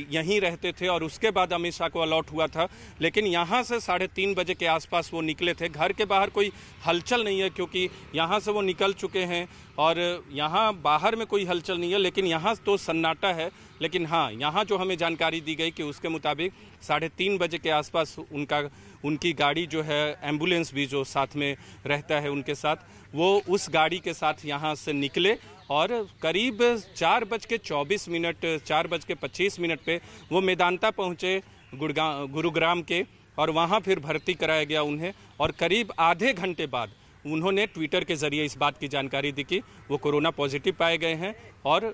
यहीं रहते थे और उसके बाद अमित शाह को अलॉट हुआ था। लेकिन यहाँ से 3:30 बजे के आसपास वो निकले थे। घर के बाहर कोई हलचल नहीं है क्योंकि यहाँ से वो निकल चुके हैं और यहाँ बाहर में कोई हलचल नहीं है। लेकिन यहाँ तो सन्नाटा है। लेकिन हाँ, यहाँ जो हमें जानकारी दी गई कि उसके मुताबिक 3:30 बजे के आसपास उनकी गाड़ी जो है, एम्बुलेंस भी जो साथ में रहता है उनके साथ, वो उस गाड़ी के साथ यहाँ से निकले और करीब 4:24, 4:25 पे वो मेदांता पहुँचे गुरुग्राम के और वहाँ फिर भर्ती कराया गया उन्हें। और करीब आधे घंटे बाद उन्होंने ट्विटर के जरिए इस बात की जानकारी दी कि वो कोरोना पॉजिटिव पाए गए हैं और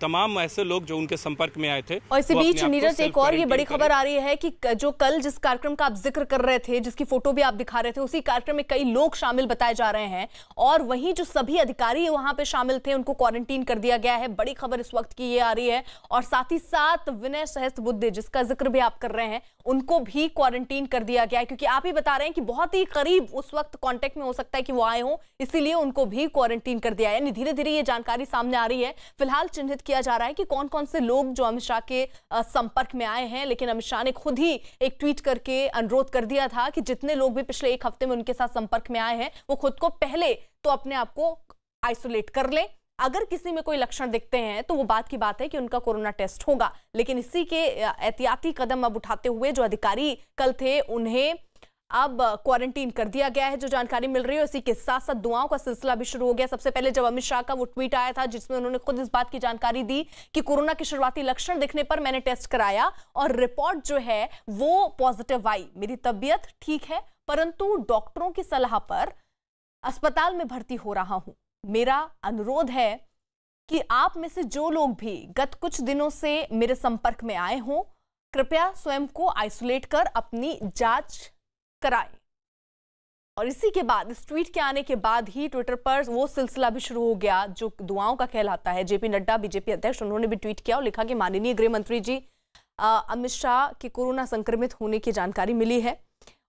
तमाम ऐसे लोग जो उनके संपर्क में आए थे। और इसी बीच नीरज, एक और ये बड़ी खबर आ रही है कि जो कल जिस कार्यक्रम का आप जिक्र कर रहे थे, जिसकी फोटो भी आप दिखा रहे थे, उसी कार्यक्रम में कई लोग शामिल बताए जा रहे हैं और वहीं जो सभी अधिकारी वहां पे शामिल थे उनको क्वारंटीन कर दिया गया है। बड़ी खबर इस वक्त की ये आ रही है। और साथ ही साथ विनय सहस्त्रबुद्धे, जिसका जिक्र भी आप कर रहे हैं, उनको भी क्वारंटीन कर दिया गया है क्योंकि आप ही बता रहे हैं कि बहुत ही करीब उस वक्त कांटेक्ट में हो सकता है कि वो आए हों, इसीलिए उनको भी क्वारंटीन कर दिया है। यानी धीरे धीरे ये जानकारी सामने आ रही है। फिलहाल चिन्हित किया जा रहा है कि कौन कौन से लोग जो अमित शाह के संपर्क में आए हैं। लेकिन अमित शाह ने खुद ही एक ट्वीट करके अनुरोध कर दिया था कि जितने लोग भी पिछले 1 हफ्ते में उनके साथ संपर्क में आए हैं वो खुद को पहले तो अपने आप को आइसोलेट कर ले। अगर किसी में कोई लक्षण दिखते हैं तो वो बात की बात है कि उनका कोरोना टेस्ट होगा। लेकिन इसी के एहतियाती कदम अब उठाते हुए जो अधिकारी कल थे उन्हें अब क्वारंटीन कर दिया गया है, जो जानकारी मिल रही है। इसी के साथ साथ दुआओं का सिलसिला भी शुरू हो गया। सबसे पहले जब अमित शाह का वो ट्वीट आया था जिसमें उन्होंने खुद इस बात की जानकारी दी कि कोरोना के शुरुआती लक्षण दिखने पर मैंने टेस्ट कराया और रिपोर्ट जो है वो पॉजिटिव आई। मेरी तबीयत ठीक है परंतु डॉक्टरों की सलाह पर अस्पताल में भर्ती हो रहा हूं। मेरा अनुरोध है कि आप में से जो लोग भी गत कुछ दिनों से मेरे संपर्क में आए हों, कृपया स्वयं को आइसोलेट कर अपनी जांच कराएं। और इसी के बाद, इस ट्वीट के आने के बाद ही ट्विटर पर वो सिलसिला भी शुरू हो गया जो दुआओं का कहलाता है। जेपी नड्डा, बीजेपी अध्यक्ष, उन्होंने भी ट्वीट किया और लिखा कि माननीय गृह मंत्री जी, अमित शाह के कोरोना संक्रमित होने की जानकारी मिली है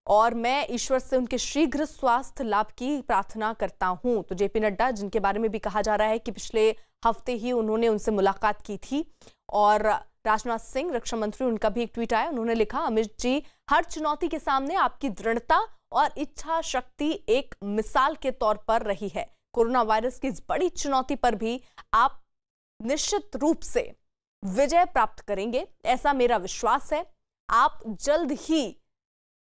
और मैं ईश्वर से उनके शीघ्र स्वास्थ्य लाभ की प्रार्थना करता हूं। तो जेपी नड्डा, जिनके बारे में भी कहा जा रहा है कि पिछले हफ्ते ही उन्होंने उनसे मुलाकात की थी, और राजनाथ सिंह रक्षा मंत्री, उनका भी एक ट्वीट आया। उन्होंने लिखा, अमित जी, हर चुनौती के सामने आपकी दृढ़ता और इच्छा शक्ति एक मिसाल के तौर पर रही है। कोरोना वायरस की इस बड़ी चुनौती पर भी आप निश्चित रूप से विजय प्राप्त करेंगे, ऐसा मेरा विश्वास है। आप जल्द ही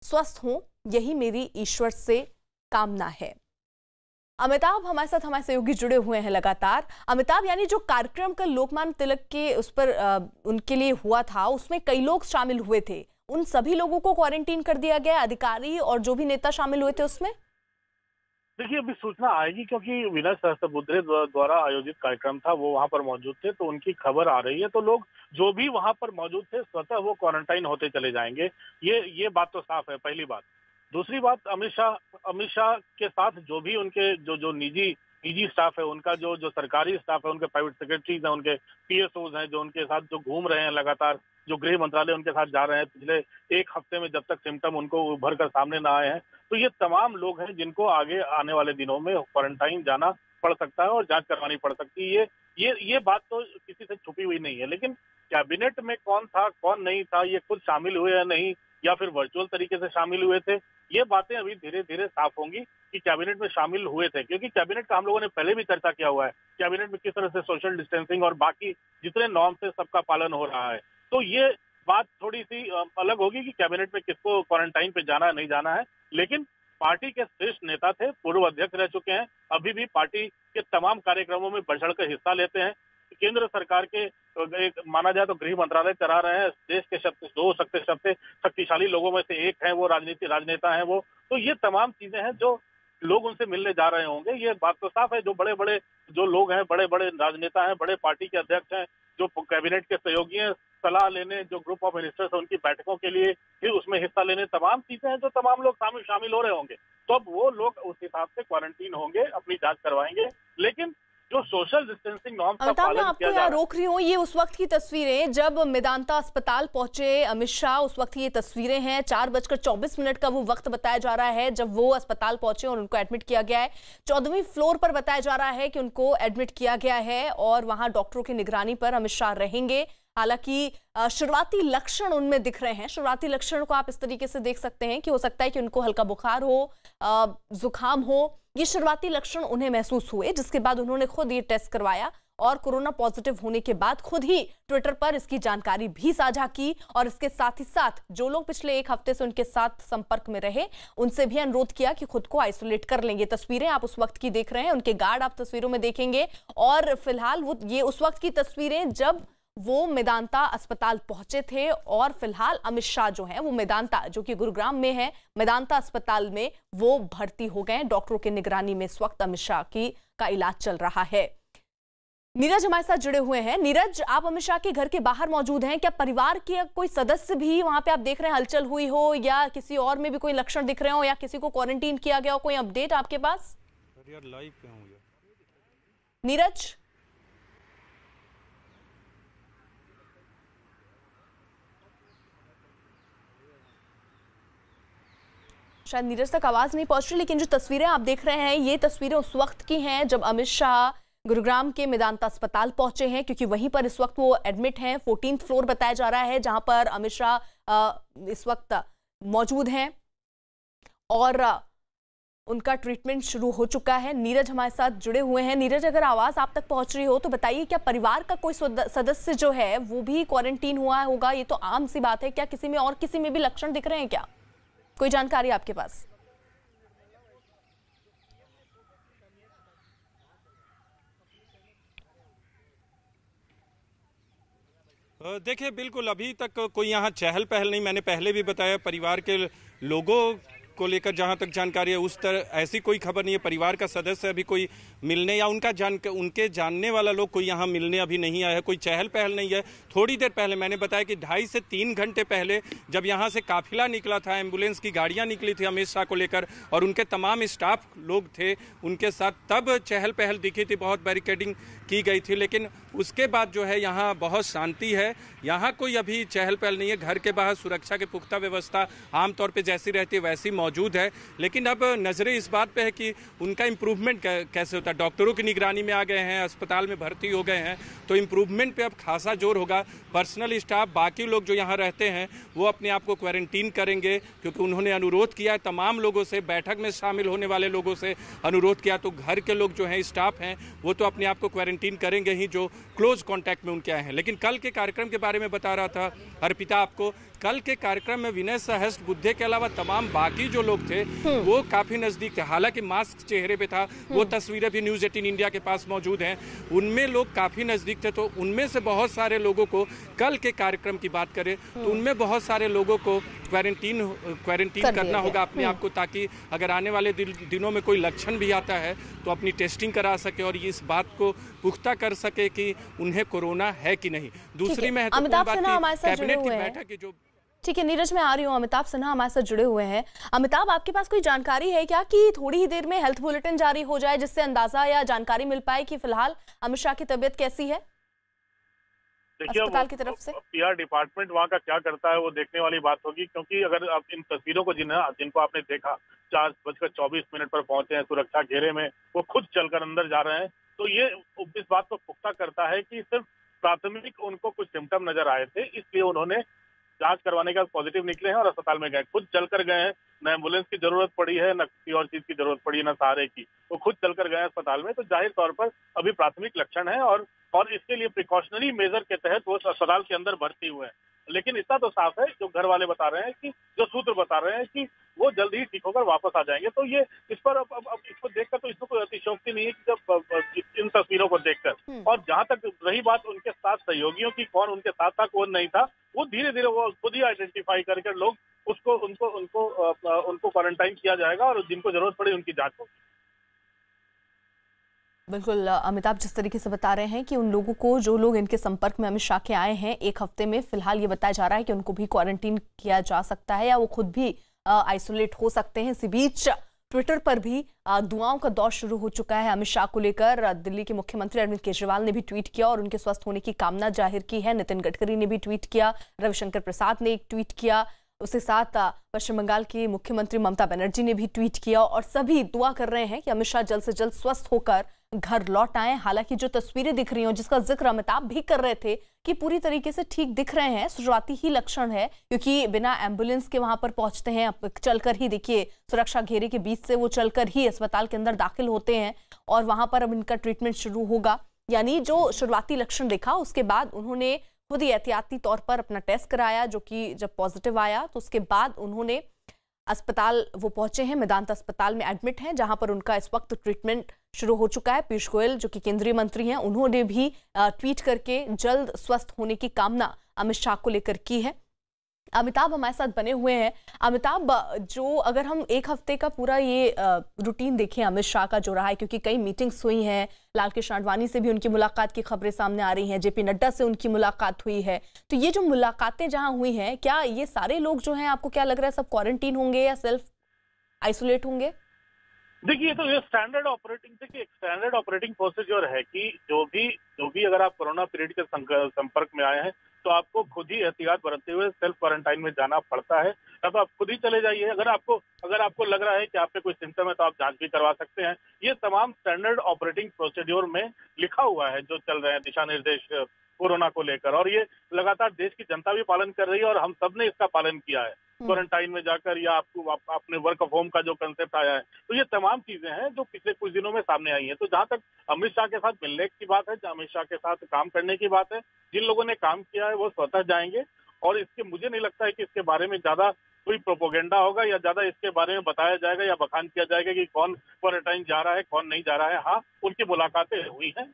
स्वस्थ हों, यही मेरी ईश्वर से कामना है। अमिताभ हमारे साथ, हमारे सहयोगी जुड़े हुए हैं लगातार। अमिताभ, यानी जो कार्यक्रम कल लोकमान्य तिलक के उस पर उनके लिए हुआ था, उसमें कई लोग शामिल हुए थे, उन सभी लोगों को क्वारंटीन कर दिया गया, अधिकारी और जो भी नेता शामिल हुए थे उसमें? देखिए, अभी सूचना आएगी क्योंकि विनय सहस्त्रबुद्धे द्वारा आयोजित कार्यक्रम था, वो वहां पर मौजूद थे, तो उनकी खबर आ रही है। तो लोग जो भी वहां पर मौजूद थे स्वतः वो क्वारंटाइन होते चले जाएंगे, ये बात तो साफ है, पहली बात। दूसरी बात, अमित शाह के साथ जो भी उनके जो निजी स्टाफ है, उनका जो सरकारी स्टाफ है, उनके प्राइवेट सेक्रेटरीज हैं, उनके पीएसओज हैं, जो उनके साथ जो घूम रहे हैं लगातार, जो गृह मंत्रालय उनके साथ जा रहे हैं पिछले एक हफ्ते में, जब तक सिम्टम उनको उभर कर सामने ना आए हैं, तो ये तमाम लोग हैं जिनको आगे आने वाले दिनों में क्वारंटाइन जाना पड़ सकता है और जांच करवानी पड़ सकती है। ये बात तो किसी से छुपी हुई नहीं है। लेकिन कैबिनेट में कौन था, कौन नहीं था, ये खुद शामिल हुए या नहीं, या फिर वर्चुअल तरीके से शामिल हुए थे, ये बातें अभी धीरे धीरे साफ होंगी कि कैबिनेट में शामिल हुए थे। क्योंकि कैबिनेट का हम लोगों ने पहले भी चर्चा किया हुआ है, कैबिनेट में किस तरह से सोशल डिस्टेंसिंग और बाकी जितने नॉर्म्स है सबका पालन हो रहा है। तो ये बात थोड़ी सी अलग होगी कि कैबिनेट में किसको क्वारंटाइन पे जाना है, नहीं जाना है। लेकिन पार्टी के श्रेष्ठ नेता थे, पूर्व अध्यक्ष रह चुके हैं, अभी भी पार्टी के तमाम कार्यक्रमों में बढ़ चढ़कर हिस्सा लेते हैं। केंद्र सरकार के एक माना जाए तो गृह मंत्रालय चला रहे हैं, देश के दो सबसे शक्तिशाली लोगों में से एक है वो, राजनेता है वो। तो ये तमाम चीजें हैं जो लोग उनसे मिलने जा रहे होंगे, ये बात तो साफ है। जो बड़े बड़े जो लोग हैं, बड़े बड़े राजनेता हैं, बड़े पार्टी के अध्यक्ष हैं, जो कैबिनेट के सहयोगी हैं, सलाह लेने, जो ग्रुप ऑफ मिनिस्टर्स है उनकी बैठकों के लिए फिर उसमें हिस्सा लेने, तमाम चीजें हैं जो तमाम लोग शामिल हो रहे होंगे। तो अब वो लोग उस हिसाब से क्वारंटीन होंगे, अपनी जांच करवाएंगे। लेकिन जो सोशल डिस्टेंसिंग नॉर्म्स का पालन किया जा रहा है। आपको यहाँ रोक रही हूँ, ये उस वक्त की तस्वीरें जब मेदांता अस्पताल पहुंचे अमित शाह, उस वक्त की ये तस्वीरें हैं। 4:24 का वो वक्त बताया जा रहा है जब वो अस्पताल पहुंचे और उनको एडमिट किया गया है। 14वीं फ्लोर पर बताया जा रहा है कि उनको एडमिट किया गया है और वहां डॉक्टरों की निगरानी पर अमित शाह रहेंगे। हालांकि शुरुआती लक्षण उनमें दिख रहे हैं। शुरुआती लक्षण को आप इस तरीके से देख सकते हैं कि हो सकता है कि उनको हल्का बुखार हो, जुकाम हो, ये शुरुआती लक्षण उन्हें महसूस हुए, जिसके बाद उन्होंने खुद ये टेस्ट करवाया और कोरोना पॉजिटिव होने के बाद खुद ही ट्विटर पर इसकी जानकारी भी साझा की। और इसके साथ ही साथ जो लोग पिछले एक हफ्ते से उनके साथ संपर्क में रहे, उनसे भी अनुरोध किया कि खुद को आइसोलेट कर लेंगे। तस्वीरें आप उस वक्त की देख रहे हैं, उनके गार्ड आप तस्वीरों में देखेंगे। और फिलहाल वो ये उस वक्त की तस्वीरें जब वो मेदांता अस्पताल पहुंचे थे। और फिलहाल अमित शाह जो हैं वो मेदांता, जो कि गुरुग्राम में है, मेदांता अस्पताल में वो भर्ती हो गए। डॉक्टरों की निगरानी में इस वक्त अमित शाह का इलाज चल रहा है। नीरज हमारे साथ जुड़े हुए हैं। नीरज, आप अमित शाह के घर के बाहर मौजूद हैं, क्या परिवार के कोई सदस्य भी वहां पे आप देख रहे हैं हलचल हुई हो, या किसी और में भी कोई लक्षण दिख रहे हो, या किसी को क्वारंटीन किया गया हो? कोई अपडेट आपके पास? लाइव पे हूं नीरज, शायद नीरज तक आवाज नहीं पहुंच रही, लेकिन जो तस्वीरें आप देख रहे हैं ये तस्वीरें उस वक्त की हैं जब अमित शाह गुरुग्राम के मेदांता अस्पताल पहुंचे हैं, क्योंकि वहीं पर इस वक्त वो एडमिट हैं। 14th फ्लोर बताया जा रहा है जहां पर अमित शाह इस वक्त मौजूद हैं और उनका ट्रीटमेंट शुरू हो चुका है। नीरज हमारे साथ जुड़े हुए हैं। नीरज, अगर आवाज आप तक पहुंच रही हो तो बताइए, क्या परिवार का कोई सदस्य जो है वो भी क्वारंटीन हुआ होगा? ये तो आम सी बात है, क्या किसी में और किसी में भी लक्षण दिख रहे हैं? क्या कोई जानकारी आपके पास? देखिए, बिल्कुल अभी तक कोई यहाँ चहल पहल नहीं। मैंने पहले भी बताया, परिवार के लोगों को लेकर जहाँ तक जानकारी है उस तरह ऐसी कोई खबर नहीं है। परिवार का सदस्य अभी कोई मिलने या उनके जानने वाला लोग कोई यहाँ मिलने अभी नहीं आया है। कोई चहल पहल नहीं है। थोड़ी देर पहले मैंने बताया कि 2.5 से 3 घंटे पहले जब यहाँ से काफिला निकला था, एम्बुलेंस की गाड़ियाँ निकली थी अमित शाह को लेकर और उनके तमाम स्टाफ लोग थे उनके साथ, तब चहल पहल दिखी थी, बहुत बैरिकेडिंग की गई थी। लेकिन उसके बाद जो है यहाँ बहुत शांति है। यहाँ कोई अभी चहल पहल नहीं है। घर के बाहर सुरक्षा की पुख्ता व्यवस्था आमतौर पर जैसी रहती है वैसी मौजूद है, लेकिन अब नज़रें इस बात पे है कि उनका इम्प्रूवमेंट कैसे होता है। डॉक्टरों की निगरानी में आ गए हैं, अस्पताल में भर्ती हो गए हैं, तो इम्प्रूवमेंट पे अब खासा जोर होगा। पर्सनल स्टाफ, बाकी लोग जो यहाँ रहते हैं वो अपने आप को क्वारंटीन करेंगे, क्योंकि उन्होंने अनुरोध किया है तमाम लोगों से, बैठक में शामिल होने वाले लोगों से अनुरोध किया। तो घर के लोग जो हैं, स्टाफ हैं, वो तो अपने आप को क्वारंटीन करेंगे ही जो क्लोज कॉन्टैक्ट में उनके आए हैं। लेकिन कल के कार्यक्रम के बारे में बता रहा था अर्पिता आपको, कल के कार्यक्रम में विनय सहस्त्र बुद्धे के अलावा तमाम बाकी जो लोग थे वो काफी नजदीक थे। हालांकि मास्क चेहरे पे था, वो तस्वीरें भी न्यूज़ 18 इंडिया के पास मौजूद हैं, उनमें लोग काफी नजदीक थे। तो उनमें से बहुत सारे लोगों को, कल के कार्यक्रम की बात करें तो उनमें बहुत सारे लोगों को क्वारंटीन करना होगा अपने आप को, ताकि अगर आने वाले दिनों में कोई लक्षण भी आता है तो अपनी टेस्टिंग करा सके और इस बात को पुख्ता कर सके कि उन्हें कोरोना है कि नहीं। दूसरी महत्वपूर्ण बात कैबिनेट की बैठक की जो, ठीक है नीरज, मैं आ रही हूँ। अमिताभ सिन्हा हमारे साथ जुड़े हुए हैं। अमिताभ, आपके पास कोई जानकारी है क्या कि थोड़ी ही देर में हेल्थ बुलेटिन जारी हो जाए जिससे अंदाजा या जानकारी मिल पाए कि फिलहाल अमित शाह की तबीयत कैसी है अस्पताल की तरफ से? पीआर डिपार्टमेंट वहाँ का क्या करता है वो देखने वाली बात होगी, क्योंकि अगर आप इन तस्वीरों को जिनको आपने देखा 4:24 पर पहुंचे हैं सुरक्षा घेरे में, वो खुद चलकर अंदर जा रहे हैं, तो ये इस बात को पुख्ता करता है कि सिर्फ प्राथमिक उनको कुछ सिम्टम नजर आए थे, इसलिए उन्होंने जांच करवाने का पॉजिटिव निकले हैं और अस्पताल में गए, खुद चलकर गए हैं। न एम्बुलेंस की जरूरत पड़ी है, न किसी और चीज की जरूरत पड़ी है, न सहारे की, वो खुद चलकर गए अस्पताल में। तो जाहिर तौर पर अभी प्राथमिक लक्षण है और इसके लिए प्रिकॉशनरी मेजर के तहत वो अस्पताल के अंदर भर्ती हुए हैं। लेकिन इतना तो साफ है, जो घर वाले बता रहे हैं कि जो सूत्र बता रहे हैं कि वो जल्द ही ठीक होकर वापस आ जाएंगे। तो ये इस पर अब इसको देखकर तो इसमें कोई अतिशयोक्ति नहीं है कि जब इन तस्वीरों को देखकर, और जहां तक रही बात उनके साथ सहयोगियों की, कौन उनके साथ था कौन नहीं था, वो धीरे धीरे वो खुद ही आइडेंटिफाई करके लोग उनको क्वारंटाइन किया जाएगा और जिनको जरूरत पड़े उनकी जांच होगी। बिल्कुल अमिताभ, जिस तरीके से बता रहे हैं कि उन लोगों को, जो लोग इनके संपर्क में अमित शाह के आए हैं एक हफ्ते में, फिलहाल ये बताया जा रहा है कि उनको भी क्वारंटीन किया जा सकता है या वो खुद भी आइसोलेट हो सकते हैं। इसी बीच ट्विटर पर भी दुआओं का दौर शुरू हो चुका है अमित शाह को लेकर। दिल्ली के मुख्यमंत्री अरविंद केजरीवाल ने भी ट्वीट किया और उनके स्वस्थ होने की कामना जाहिर की है। नितिन गडकरी ने भी ट्वीट किया, रविशंकर प्रसाद ने एक ट्वीट किया, उसके साथ पश्चिम बंगाल की मुख्यमंत्री ममता बनर्जी ने भी ट्वीट किया और सभी दुआ कर रहे हैं कि अमित शाह जल्द से जल्द स्वस्थ होकर घर लौट आए। हालांकि जो तस्वीरें दिख रही हैं, जिसका जिक्र अमिताभ भी कर रहे थे कि पूरी तरीके से ठीक दिख रहे हैं, शुरुआती ही लक्षण है, क्योंकि बिना एम्बुलेंस के वहां पर पहुंचते हैं, चलकर ही, देखिए सुरक्षा घेरे के बीच से वो चलकर ही अस्पताल के अंदर दाखिल होते हैं और वहां पर अब इनका ट्रीटमेंट शुरू होगा। यानी जो शुरुआती लक्षण दिखा, उसके बाद उन्होंने खुद ही एहतियाती तौर पर अपना टेस्ट कराया, जो कि जब पॉजिटिव आया तो उसके बाद उन्होंने अस्पताल वो पहुंचे हैं, मेदांता अस्पताल में एडमिट हैं, जहां पर उनका इस वक्त ट्रीटमेंट शुरू हो चुका है। पीयूष गोयल जो कि केंद्रीय मंत्री हैं, उन्होंने भी ट्वीट करके जल्द स्वस्थ होने की कामना अमित शाह को लेकर की है। अमिताभ हमारे साथ बने हुए हैं। अमिताभ, जो अगर हम एक हफ्ते का पूरा ये रूटीन देखें अमित शाह का जो रहा है, क्योंकि कई मीटिंग्स हुई हैं, लालकृष्ण आडवाणी से भी उनकी मुलाकात की खबरें सामने आ रही हैं, जेपी नड्डा से उनकी मुलाकात हुई है, तो ये जो मुलाकातें जहां हुई हैं, क्या ये सारे लोग जो हैं, आपको क्या लग रहा है, सब क्वारंटीन होंगे या सेल्फ आइसोलेट होंगे? देखिए, तो ये स्टैंडर्ड ऑपरेटिंग प्रोसीजर है कि जो भी अगर आप कोरोना पीरियड के संपर्क में आए हैं तो आपको खुद ही एहतियात बरतते हुए सेल्फ क्वारंटाइन में जाना पड़ता है। तब आप खुद ही चले जाइए। अगर आपको लग रहा है कि आप पे कोई सिम्टम है तो आप जांच भी करवा सकते हैं। ये तमाम स्टैंडर्ड ऑपरेटिंग प्रोसीड्योर में लिखा हुआ है, जो चल रहे हैं दिशा निर्देश कोरोना को लेकर, और ये लगातार देश की जनता भी पालन कर रही है और हम सब ने इसका पालन किया है। क्वारंटाइन में जाकर या अपने वर्क ऑफ होम का जो कंसेप्ट आया है, तो ये तमाम चीजें हैं जो पिछले कुछ दिनों में सामने आई हैं। तो जहां तक अमित शाह के साथ मिलने की बात है, अमित शाह के साथ काम करने की बात है, जिन लोगों ने काम किया है वो स्वतः जाएंगे और मुझे नहीं लगता है कि इसके बारे में ज्यादा कोई प्रोपोगेंडा होगा या ज्यादा इसके बारे में बताया जाएगा या बखान किया जाएगा कि कौन क्वारंटाइन जा रहा है कौन नहीं जा रहा है। हाँ, उनकी मुलाकातें हुई हैं,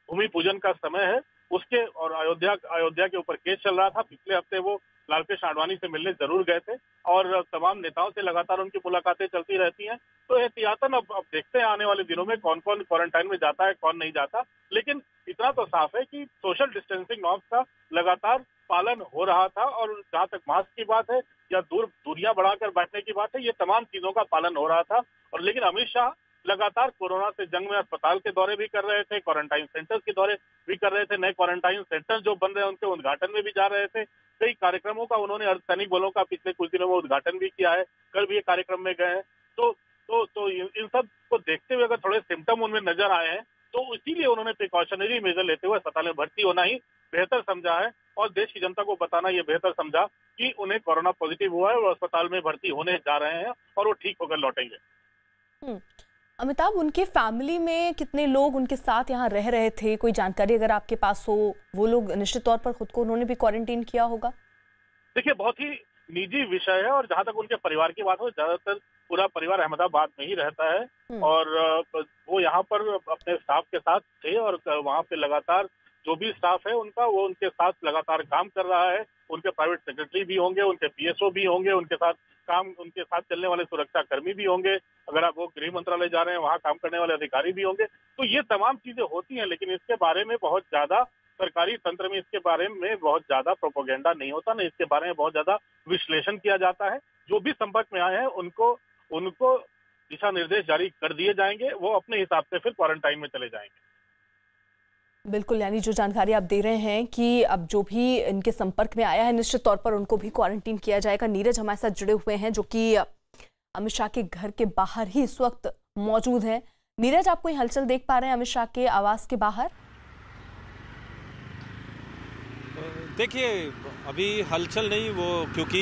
भूमि पूजन का समय है उसके, और अयोध्या के ऊपर केस चल रहा था। पिछले हफ्ते वो लालकृष्ण आडवाणी से मिलने जरूर गए थे और तमाम नेताओं से लगातार उनकी मुलाकातें चलती रहती हैं। तो एहतियातन अब देखते हैं आने वाले दिनों में कौन कौन क्वारंटाइन में जाता है कौन नहीं जाता। लेकिन इतना तो साफ है कि सोशल डिस्टेंसिंग नॉर्म्स का लगातार पालन हो रहा था, और जहां तक मास्क की बात है या दूरियां बढ़ाकर बैठने की बात है, ये तमाम चीजों का पालन हो रहा था। और लेकिन अमित शाह लगातार कोरोना से जंग में अस्पताल के दौरे भी कर रहे थे, क्वारंटाइन सेंटर्स के दौरे भी कर रहे थे, नए क्वारंटाइन सेंटर जो बन रहे हैं उनके उद्घाटन में भी जा रहे थे। कई कार्यक्रमों का उन्होंने अर्धसैनिक बलों का पिछले कुछ दिनों में उद्घाटन भी किया है, कल भी ये कार्यक्रम में गए हैं। तो इन सब को देखते हुए अगर थोड़े सिम्टम उनमें नजर आए हैं तो इसीलिए उन्होंने प्रिकॉशनरी मेजर लेते हुए अस्पताल में भर्ती होना ही बेहतर समझा है और देश की जनता को बताना ये बेहतर समझा कि उन्हें कोरोना पॉजिटिव हुआ है और अस्पताल में भर्ती होने जा रहे हैं और वो ठीक होकर लौटेंगे। अमिताभ, उनके फैमिली में कितने लोग उनके साथ यहाँ रह रहे थे? कोई जानकारी अगर आपके पास हो? वो लोग निश्चित तौर पर खुद को उन्होंने भी क्वारंटीन किया होगा? देखिए, बहुत ही निजी विषय है और जहां तक उनके परिवार की बात हो, ज्यादातर पूरा परिवार अहमदाबाद में ही रहता है और वो यहाँ पर अपने स्टाफ के साथ थे और वहाँ पे लगातार जो भी स्टाफ है उनका वो उनके साथ लगातार काम कर रहा है। उनके प्राइवेट सेक्रेटरी भी होंगे, उनके पीएसओ भी होंगे, उनके साथ चलने वाले सुरक्षा कर्मी भी होंगे। अगर आप वो गृह मंत्रालय जा रहे हैं वहाँ काम करने वाले अधिकारी भी होंगे। तो ये तमाम चीजें होती हैं, लेकिन इसके बारे में बहुत ज्यादा सरकारी तंत्र में इसके बारे में बहुत ज्यादा प्रोपोगेंडा नहीं होता, न इसके बारे में बहुत ज्यादा विश्लेषण किया जाता है। जो भी संपर्क में आए हैं उनको दिशा निर्देश जारी कर दिए जाएंगे, वो अपने हिसाब से फिर क्वारंटाइन में चले जाएंगे। बिल्कुल, यानी जो जानकारी आप दे रहे हैं कि अब जो भी इनके संपर्क में आया है निश्चित तौर पर उनको भी क्वारंटीन किया जाएगा। नीरज हमारे साथ जुड़े हुए हैं जो कि अमित शाह के घर के बाहर ही इस वक्त मौजूद हैं। नीरज, आप कोई हलचल देख पा रहे हैं अमित शाह के आवास के बाहर? देखिए, अभी हलचल नहीं, वो क्योंकि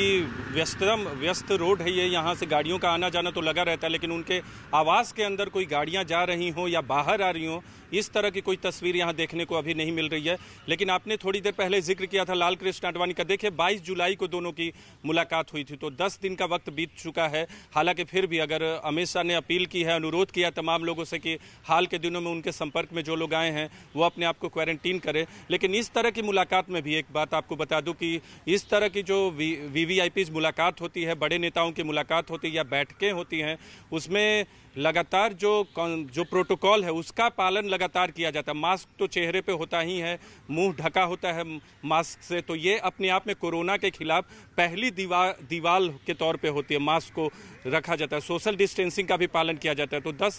व्यस्त रोड है ये, यहाँ से गाड़ियों का आना जाना तो लगा रहता है, लेकिन उनके आवास के अंदर कोई गाड़ियाँ जा रही हों या बाहर आ रही हों इस तरह की कोई तस्वीर यहाँ देखने को अभी नहीं मिल रही है। लेकिन आपने थोड़ी देर पहले जिक्र किया था लाल कृष्ण आडवाणी का। देखिए, 22 जुलाई को दोनों की मुलाकात हुई थी, तो 10 दिन का वक्त बीत चुका है। हालांकि फिर भी अगर अमित शाह ने अपील की है, अनुरोध किया तमाम लोगों से कि हाल के दिनों में उनके संपर्क में जो लोग आए हैं वो अपने आप को क्वारंटीन करें। लेकिन इस तरह की मुलाकात में भी एक बात आपको बता दूं कि इस तरह की जो वीवीआईपी मुलाकात होती है, बड़े नेताओं की मुलाकात होती है या बैठकें होती हैं, उसमें लगातार जो प्रोटोकॉल है उसका पालन लगातार किया जाता है। मास्क तो चेहरे पे होता ही है, मुंह ढका होता है मास्क से, तो ये अपने आप में कोरोना के खिलाफ पहली दीवार के तौर पे होती है। मास्क को रखा जाता है, सोशल डिस्टेंसिंग का भी पालन किया जाता है। तो 10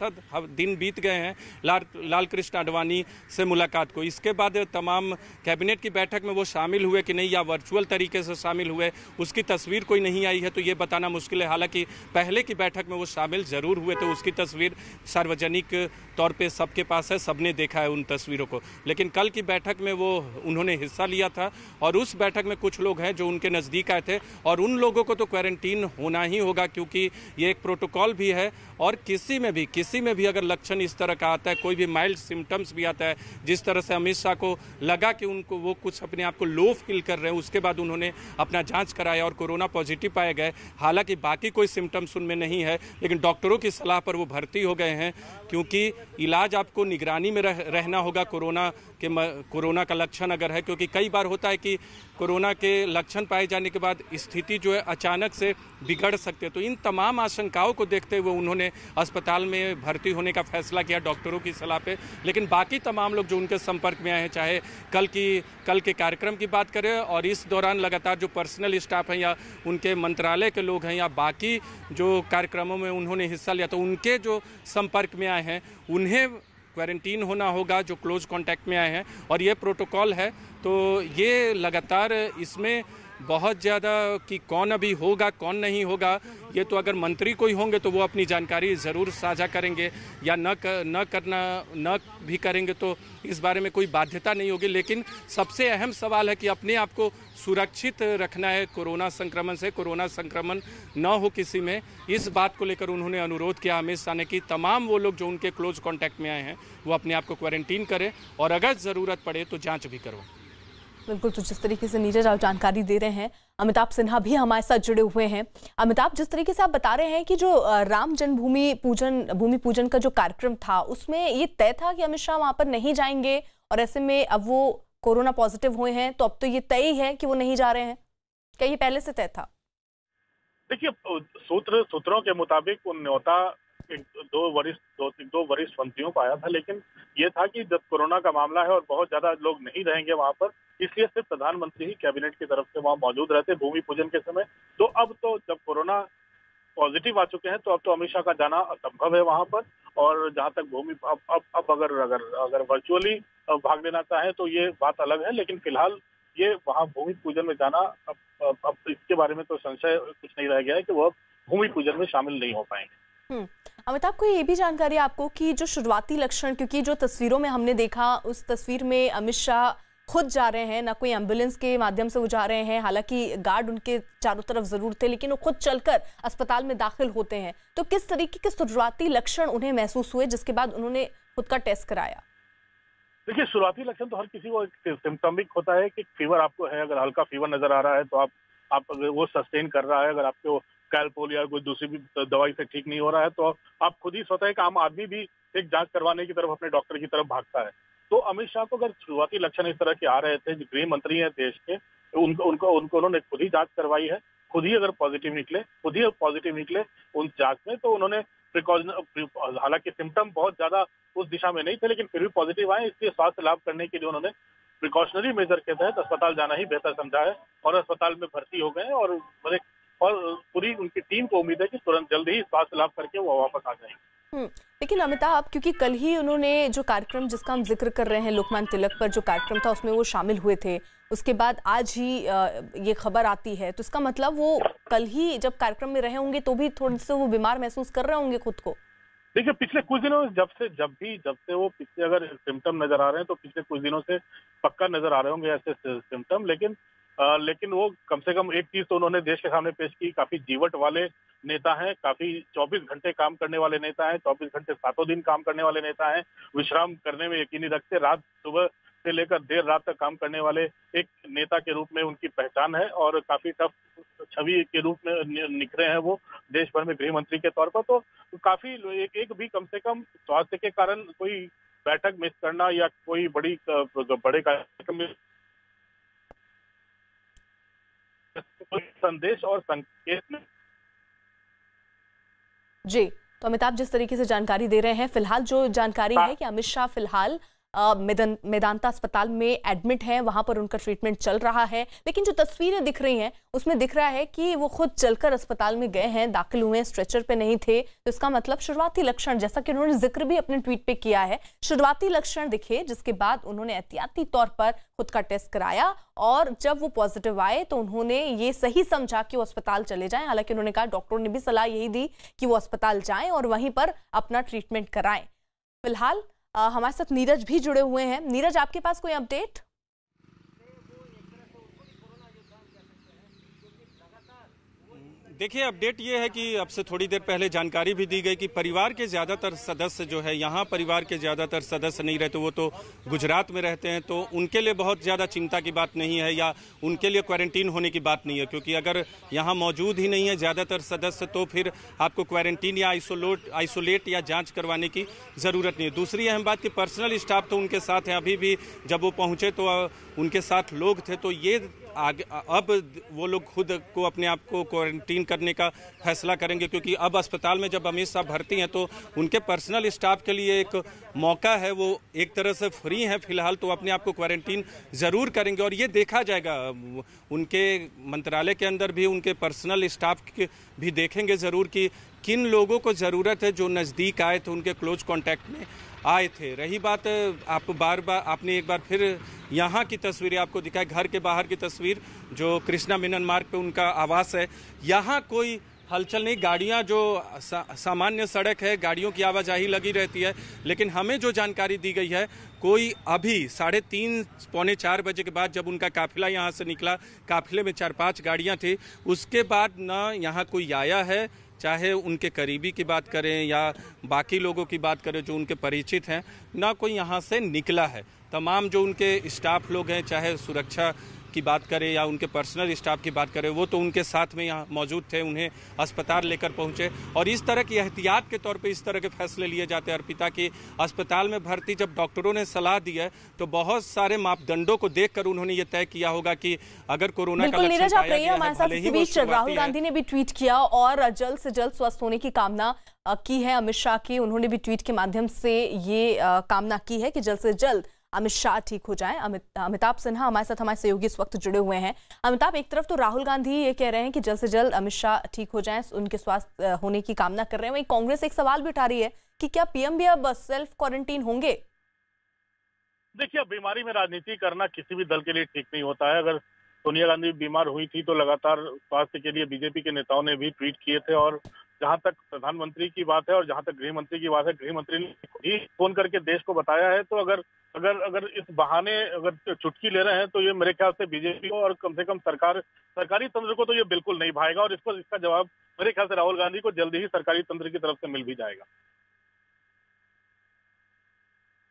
दिन बीत गए हैं लाल कृष्ण आडवाणी से मुलाकात को। इसके बाद तमाम कैबिनेट की बैठक में वो शामिल हुए कि नहीं या वर्चुअल तरीके से शामिल हुए, उसकी तस्वीर कोई नहीं आई है, तो ये बताना मुश्किल है। हालांकि पहले की बैठक में वो शामिल जरूर हुए थे, उसकी तस्वीर सार्वजनिक तौर पे सबके पास है, सबने देखा है उन तस्वीरों को। लेकिन कल की बैठक में वो उन्होंने हिस्सा लिया था और उस बैठक में कुछ लोग हैं जो उनके नज़दीक आए थे और उन लोगों को तो क्वारंटीन होना ही होगा, क्योंकि ये एक प्रोटोकॉल भी है। और किसी में भी अगर लक्षण इस तरह का आता है, कोई भी माइल्ड सिम्टम्स भी आता है, जिस तरह से अमित शाह को लगा कि उनको वो कुछ अपने आप को लो फील कर रहे हैं, उसके बाद उन्होंने अपना जांच कराया और कोरोना पॉजिटिव पाए गए। हालांकि बाकी कोई सिम्टम्स उनमें नहीं है, लेकिन डॉक्टरों की सलाह पर वो भर्ती हो गए हैं, क्योंकि इलाज आपको निगरानी में रहना होगा कोरोना का लक्षण अगर है, क्योंकि कई बार होता है कि कोरोना के लक्षण पाए जाने के बाद स्थिति जो है अचानक से बिगड़ सकते हैं। तो इन तमाम आशंकाओं को देखते हुए उन्होंने अस्पताल में भर्ती होने का फैसला किया डॉक्टरों की सलाह पे। लेकिन बाकी तमाम लोग जो उनके संपर्क में आए हैं, चाहे कल के कार्यक्रम की बात करें और इस दौरान लगातार जो पर्सनल स्टाफ हैं या उनके मंत्रालय के लोग हैं या बाकी जो कार्यक्रमों में उन्होंने हिस्सा लिया, तो उनके जो संपर्क में आए हैं उन्हें क्वारंटीन होना होगा, जो क्लोज कांटेक्ट में आए हैं। और ये प्रोटोकॉल है, तो ये लगातार इसमें बहुत ज़्यादा कि कौन अभी होगा कौन नहीं होगा, ये तो अगर मंत्री कोई होंगे तो वो अपनी जानकारी ज़रूर साझा करेंगे या न भी करेंगे, तो इस बारे में कोई बाध्यता नहीं होगी। लेकिन सबसे अहम सवाल है कि अपने आप को सुरक्षित रखना है कोरोना संक्रमण से, कोरोना संक्रमण न हो किसी में। इस बात को लेकर उन्होंने अनुरोध किया अमित शाह ने कि तमाम वो लोग जो उनके क्लोज कॉन्टैक्ट में आए हैं वो अपने आप को क्वारंटीन करें और अगर ज़रूरत पड़े तो जाँच भी करवाएं। बिल्कुल, तो जिस तरीके से नीरज आप जानकारी दे रहे हैं, अमिताभ सिन्हा भी हमारे साथ जुड़े हुए हैं। अमिताभ, जिस तरीके से आप बता रहे हैं कि जो राम जन्मभूमि भूमि पूजन का जो कार्यक्रम था उसमें ये तय था कि अमित शाह वहां पर नहीं जाएंगे और ऐसे में अब वो कोरोना पॉजिटिव हुए हैं, तो अब तो ये तय ही है कि वो नहीं जा रहे हैं, क्या ये पहले से तय था? देखिए, सूत्रों के मुताबिक उन न्योता दो वरिष्ठ मंत्रियों को आया था, लेकिन ये था कि जब कोरोना का मामला है और बहुत ज्यादा लोग नहीं रहेंगे वहां पर, इसलिए सिर्फ प्रधानमंत्री ही कैबिनेट की तरफ से वहां मौजूद रहते भूमि पूजन के समय। तो अब तो जब कोरोना पॉजिटिव आ चुके हैं, तो अब तो अमित शाह का जाना असंभव है वहां पर। और जहां तक भूमि अब अगर वर्चुअली भाग लेना चाहे तो ये बात अलग है, लेकिन फिलहाल ये वहां भूमि पूजन में जाना, अब इसके बारे में तो संशय कुछ नहीं रह गया है कि वह भूमि पूजन में शामिल नहीं हो पाएंगे। अमिताभ, को ये भी जानकारी आपको कि जो शुरुआती लक्षण, क्योंकि जो तस्वीरों में हमने देखा उस तस्वीर में अमित शाह खुद जा रहे हैं, ना कोई एम्बुलेंस के माध्यम से वो जा रहे हैं, हालांकि गार्ड उनके चारों तरफ जरूर थे, लेकिन वो खुद चलकर अस्पताल में दाखिल होते हैं। तो किस तरीके के शुरुआती लक्षण उन्हें महसूस हुए जिसके बाद उन्होंने खुद का टेस्ट कराया? देखिए, शुरुआती लक्षण तो हर किसी को सिम्टमिक होता है कि फीवर आपको है, अगर हल्का फीवर नजर आ रहा है तो आप अगर वो सस्टेन कर रहा है, अगर आपको कैलपोल या कोई दूसरी भी दवाई से ठीक नहीं हो रहा है तो आप खुद ही स्वतः एक आम आदमी भी एक जांच करवाने की तरफ, अपने डॉक्टर की तरफ भागता है। तो अमित शाह को अगर शुरुआती लक्षण इस तरह के आ रहे थे, जो गृह मंत्री हैं देश के, उनको उन्होंने खुद ही जांच करवाई है, खुद ही अगर पॉजिटिव निकले उन जांच में, तो उन्होंने हालांकि सिम्टम बहुत ज्यादा उस दिशा में नहीं थे, लेकिन फिर भी पॉजिटिव आए, इसलिए स्वास्थ्य लाभ करने के लिए उन्होंने प्रिकॉशनरी मेजर के तहत अस्पताल जाना ही बेहतर समझा है और अस्पताल में भर्ती हो गए। और पूरी उनकी टीम को उम्मीद है कि तुरंत जल्दी ही स्वास्थ्य लाभ करके वो वापस आ जाएंगे। लेकिन अमिताभ, क्योंकि कल ही उन्होंने जो कार्यक्रम जिसका हम जिक्र कर रहे हैं, लोकमान्य तिलक पर जो कार्यक्रम था उसमें वो शामिल हुए थे, उसके बाद आज ही ये खबर आती है, तो इसका मतलब वो कल ही जब कार्यक्रम में रहे होंगे तो भी थोड़े से वो बीमार महसूस कर रहे होंगे खुद को। देखिए, पिछले कुछ दिनों जब से वो पिछले अगर सिम्टम नजर आ रहे हैं तो पिछले कुछ दिनों से पक्का नजर आ रहे होंगे ऐसे सिम्टम, लेकिन वो कम से कम एक चीज तो उन्होंने देश के सामने पेश की, काफी जीवट वाले नेता हैं, काफी 24 घंटे काम करने वाले नेता हैं, 24 घंटे 7 दिन काम करने वाले नेता हैं, विश्राम करने में यकीनी रखते, रात सुबह से लेकर देर रात तक काम करने वाले एक नेता के रूप में उनकी पहचान है और काफी टफ छवि के रूप में निखरे हैं वो देश भर में गृह मंत्री के तौर पर। तो काफी एक भी कम से कम स्वास्थ्य के कारण कोई बैठक मिस करना या कोई बड़े कार्यक्रम में संदेश और संकेत में। जी, तो अमिताभ जिस तरीके से जानकारी दे रहे हैं, फिलहाल जो जानकारी है कि अमित शाह फिलहाल मेदांता अस्पताल में एडमिट है, वहां पर उनका ट्रीटमेंट चल रहा है, लेकिन जो तस्वीरें दिख रही हैं उसमें दिख रहा है कि वो खुद चलकर अस्पताल में गए हैं, दाखिल हुए हैं, स्ट्रेचर पे नहीं थे। तो इसका मतलब शुरुआती लक्षण, जैसा कि उन्होंने जिक्र भी अपने ट्वीट पे किया है, शुरुआती लक्षण दिखे जिसके बाद उन्होंने एहतियाती तौर पर खुद का टेस्ट कराया और जब वो पॉजिटिव आए तो उन्होंने ये सही समझा कि वो अस्पताल चले जाएं। हालांकि उन्होंने कहा, डॉक्टरों ने भी सलाह यही दी कि वो अस्पताल जाएं और वहीं पर अपना ट्रीटमेंट कराएं। फिलहाल हमारे साथ नीरज भी जुड़े हुए हैं। नीरज, आपके पास कोई अपडेट? देखिए, अपडेट ये है कि अब से थोड़ी देर पहले जानकारी भी दी गई कि परिवार के ज़्यादातर सदस्य जो है, यहाँ परिवार के ज़्यादातर सदस्य नहीं रहते, वो तो गुजरात में रहते हैं, तो उनके लिए बहुत ज़्यादा चिंता की बात नहीं है या उनके लिए क्वारंटीन होने की बात नहीं है, क्योंकि अगर यहाँ मौजूद ही नहीं है ज़्यादातर सदस्य तो फिर आपको क्वारंटीन या आइसोलेट या जाँच करवाने की ज़रूरत नहीं है। दूसरी अहम बात कि पर्सनल स्टाफ तो उनके साथ है, अभी भी जब वो पहुँचे तो उनके साथ लोग थे, तो ये आगे अब वो लोग खुद को अपने आप को क्वारंटीन करने का फैसला करेंगे, क्योंकि अब अस्पताल में जब अमित शाह भर्ती हैं तो उनके पर्सनल स्टाफ के लिए एक मौका है, वो एक तरह से फ्री हैं फिलहाल, तो अपने आप को क्वारंटीन ज़रूर करेंगे और ये देखा जाएगा उनके मंत्रालय के अंदर भी, उनके पर्सनल स्टाफ भी देखेंगे ज़रूर कि किन लोगों को ज़रूरत है जो नज़दीक आए थे, उनके क्लोज कॉन्टैक्ट में आए थे। रही बात, आपने एक बार फिर यहाँ की तस्वीरें आपको दिखाई, घर के बाहर की तस्वीर जो कृष्णा मेनन मार्ग पे उनका आवास है, यहाँ कोई हलचल नहीं, गाड़ियाँ जो सामान्य सड़क है, गाड़ियों की आवाजाही लगी रहती है, लेकिन हमें जो जानकारी दी गई है, कोई अभी 3:30 पौने 4 बजे के बाद जब उनका काफिला यहाँ से निकला, काफिले में 4-5 गाड़ियाँ थी, उसके बाद ना यहाँ कोई आया है, चाहे उनके करीबी की बात करें या बाकी लोगों की बात करें जो उनके परिचित हैं, ना कोई यहाँ से निकला है। तमाम जो उनके स्टाफ लोग हैं, चाहे सुरक्षा की बात करें या उनके पर्सनल स्टाफ की बात करें, वो तो उनके साथ में यहाँ मौजूद थे, उन्हें अस्पताल लेकर पहुँचे। और इस तरह की एहतियात के तौर पे इस तरह के फैसले लिए जाते हैं अर्पिता, की अस्पताल में भर्ती जब डॉक्टरों ने सलाह दी है तो बहुत सारे मापदंडों को देखकर उन्होंने ये तय किया होगा कि अगर कोरोना का लक्षण पाया गया है, भले ही वो शुरुआती है। राहुल गांधी ने भी ट्वीट किया और जल्द से जल्द स्वस्थ होने की कामना की है अमित शाह की। उन्होंने भी ट्वीट के माध्यम से ये कामना की है कि जल्द से जल्द अमित शाह ठीक हो जाएं। अमिताभ सिन्हा हमारे साथ, हमारे सहयोगी इस वक्त जुड़े हुए हैं। अमिताभ, एक तरफ तो राहुल गांधी ये कह रहे हैं कि जल्द से जल्द अमित शाह ठीक हो जाएं, उनके स्वास्थ्य होने की कामना कर रहे हैं, वहीं कांग्रेस एक सवाल भी उठा रही है कि क्या पीएम भी अब सेल्फ क्वारंटीन होंगे? देखिए, अब बीमारी में राजनीति करना किसी भी दल के लिए ठीक नहीं होता है। अगर सोनिया गांधी बीमार हुई थी तो लगातार स्वास्थ्य के लिए बीजेपी के नेताओं ने भी ट्वीट किए थे, और जहां तक प्रधानमंत्री की बात है और जहां तक गृह मंत्री की बात है, गृह मंत्री ने ही फोन करके देश को बताया है। तो अगर अगर अगर इस बहाने अगर चुटकी ले रहे हैं तो ये मेरे ख्याल से बीजेपी को और कम से कम सरकारी तंत्र को तो ये बिल्कुल नहीं भाएगा, और इसका जवाब मेरे ख्याल से राहुल गांधी को जल्दी ही सरकारी तंत्र की तरफ से मिल भी जाएगा।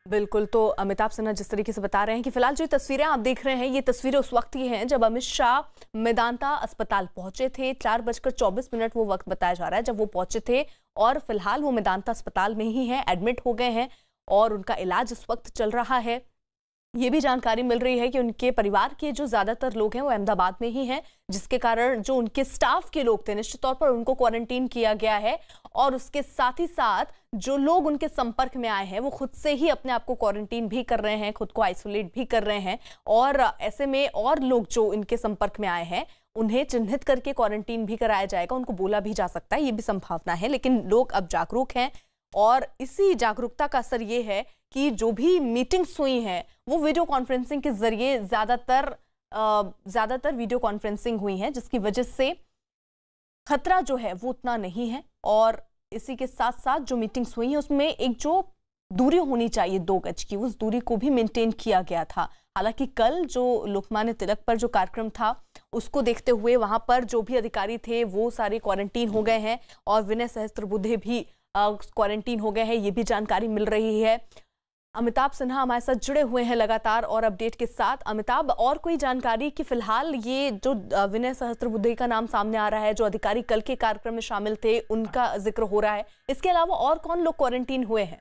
बिल्कुल, तो अमिताभ सिन्हा जिस तरीके से बता रहे हैं कि फिलहाल जो तस्वीरें आप देख रहे हैं, ये तस्वीरें उस वक्त की हैं जब अमित शाह मेदांता अस्पताल पहुंचे थे। 4:24 वो वक्त बताया जा रहा है जब वो पहुंचे थे, और फिलहाल वो मेदांता अस्पताल में ही हैं, एडमिट हो गए हैं और उनका इलाज इस वक्त चल रहा है। ये भी जानकारी मिल रही है कि उनके परिवार के जो ज्यादातर लोग हैं वो अहमदाबाद में ही हैं, जिसके कारण जो उनके स्टाफ के लोग थे निश्चित तौर पर उनको क्वारंटीन किया गया है, और उसके साथ ही साथ जो लोग उनके संपर्क में आए हैं वो खुद से ही अपने आप को क्वारंटीन भी कर रहे हैं, खुद को आइसोलेट भी कर रहे हैं, और ऐसे में और लोग जो इनके संपर्क में आए हैं उन्हें चिन्हित करके क्वारंटीन भी कराया जाएगा। उनको बोला भी जा सकता है, ये भी संभावना है, लेकिन लोग अब जागरूक हैं, और इसी जागरूकता का असर ये है कि जो भी मीटिंग्स हुई हैं वो वीडियो कॉन्फ्रेंसिंग के जरिए ज्यादातर वीडियो कॉन्फ्रेंसिंग हुई है, जिसकी वजह से खतरा जो है वो उतना नहीं है। और इसी के साथ साथ जो मीटिंग्स हुई हैं उसमें एक जो दूरी होनी चाहिए 2 गज की, उस दूरी को भी मेंटेन किया गया था। हालांकि कल जो लोकमान्य तिलक पर जो कार्यक्रम था उसको देखते हुए वहां पर जो भी अधिकारी थे वो सारे क्वारंटीन हो गए हैं, और विनय सहस्त्रबुद्धे भी क्वारंटीन हो गए हैं, ये भी जानकारी मिल रही है। अमिताभ सिन्हा हमारे साथ जुड़े हुए हैं लगातार और अपडेट के साथ। अमिताभ, और कोई जानकारी कि फिलहाल ये जो विनय सहस्त्रबुद्धे का नाम सामने आ रहा है, जो अधिकारी कल के कार्यक्रम में शामिल थे, उनका जिक्र हो रहा है, इसके अलावा और कौन लोग क्वारंटीन हुए हैं?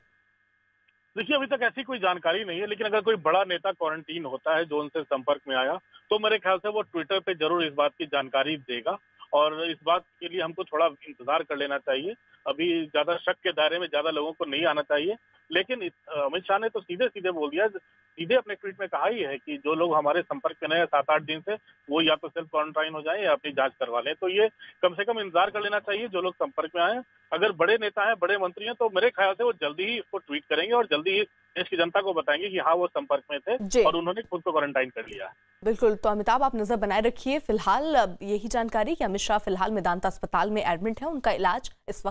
देखिए, अभी तक ऐसी कोई जानकारी नहीं है, लेकिन अगर कोई बड़ा नेता क्वारंटीन होता है जो उनसे संपर्क में आया, तो मेरे ख्याल से वो ट्विटर पे जरूर इस बात की जानकारी देगा, और इस बात के लिए हमको थोड़ा इंतजार कर लेना चाहिए। अभी ज्यादा शक के दायरे में ज्यादा लोगों को नहीं आना चाहिए। लेकिन अमित शाह ने तो सीधे सीधे बोल दिया, सीधे अपने ट्वीट में कहा ही है कि जो लोग हमारे संपर्क में हैं 7-8 दिन से, वो या तो सेल्फ क्वारंटाइन हो जाएं या अपनी जांच करवा लें। तो ये कम से कम इंतजार कर लेना चाहिए जो लोग संपर्क में आए। अगर बड़े नेता हैं, बड़े मंत्री हैं, तो मेरे ख्याल से वो जल्दी ही इसको ट्वीट करेंगे और जल्दी ही देश की जनता को बताएंगे कि हाँ, वो संपर्क में थे और उन्होंने खुद को क्वारंटाइन कर लिया। बिल्कुल, तो अमिताभ आप नजर बनाए रखिए। फिलहाल यही जानकारी कि अमित शाह फिलहाल मेदांता अस्पताल में एडमिट है, उनका इलाज इस वक्त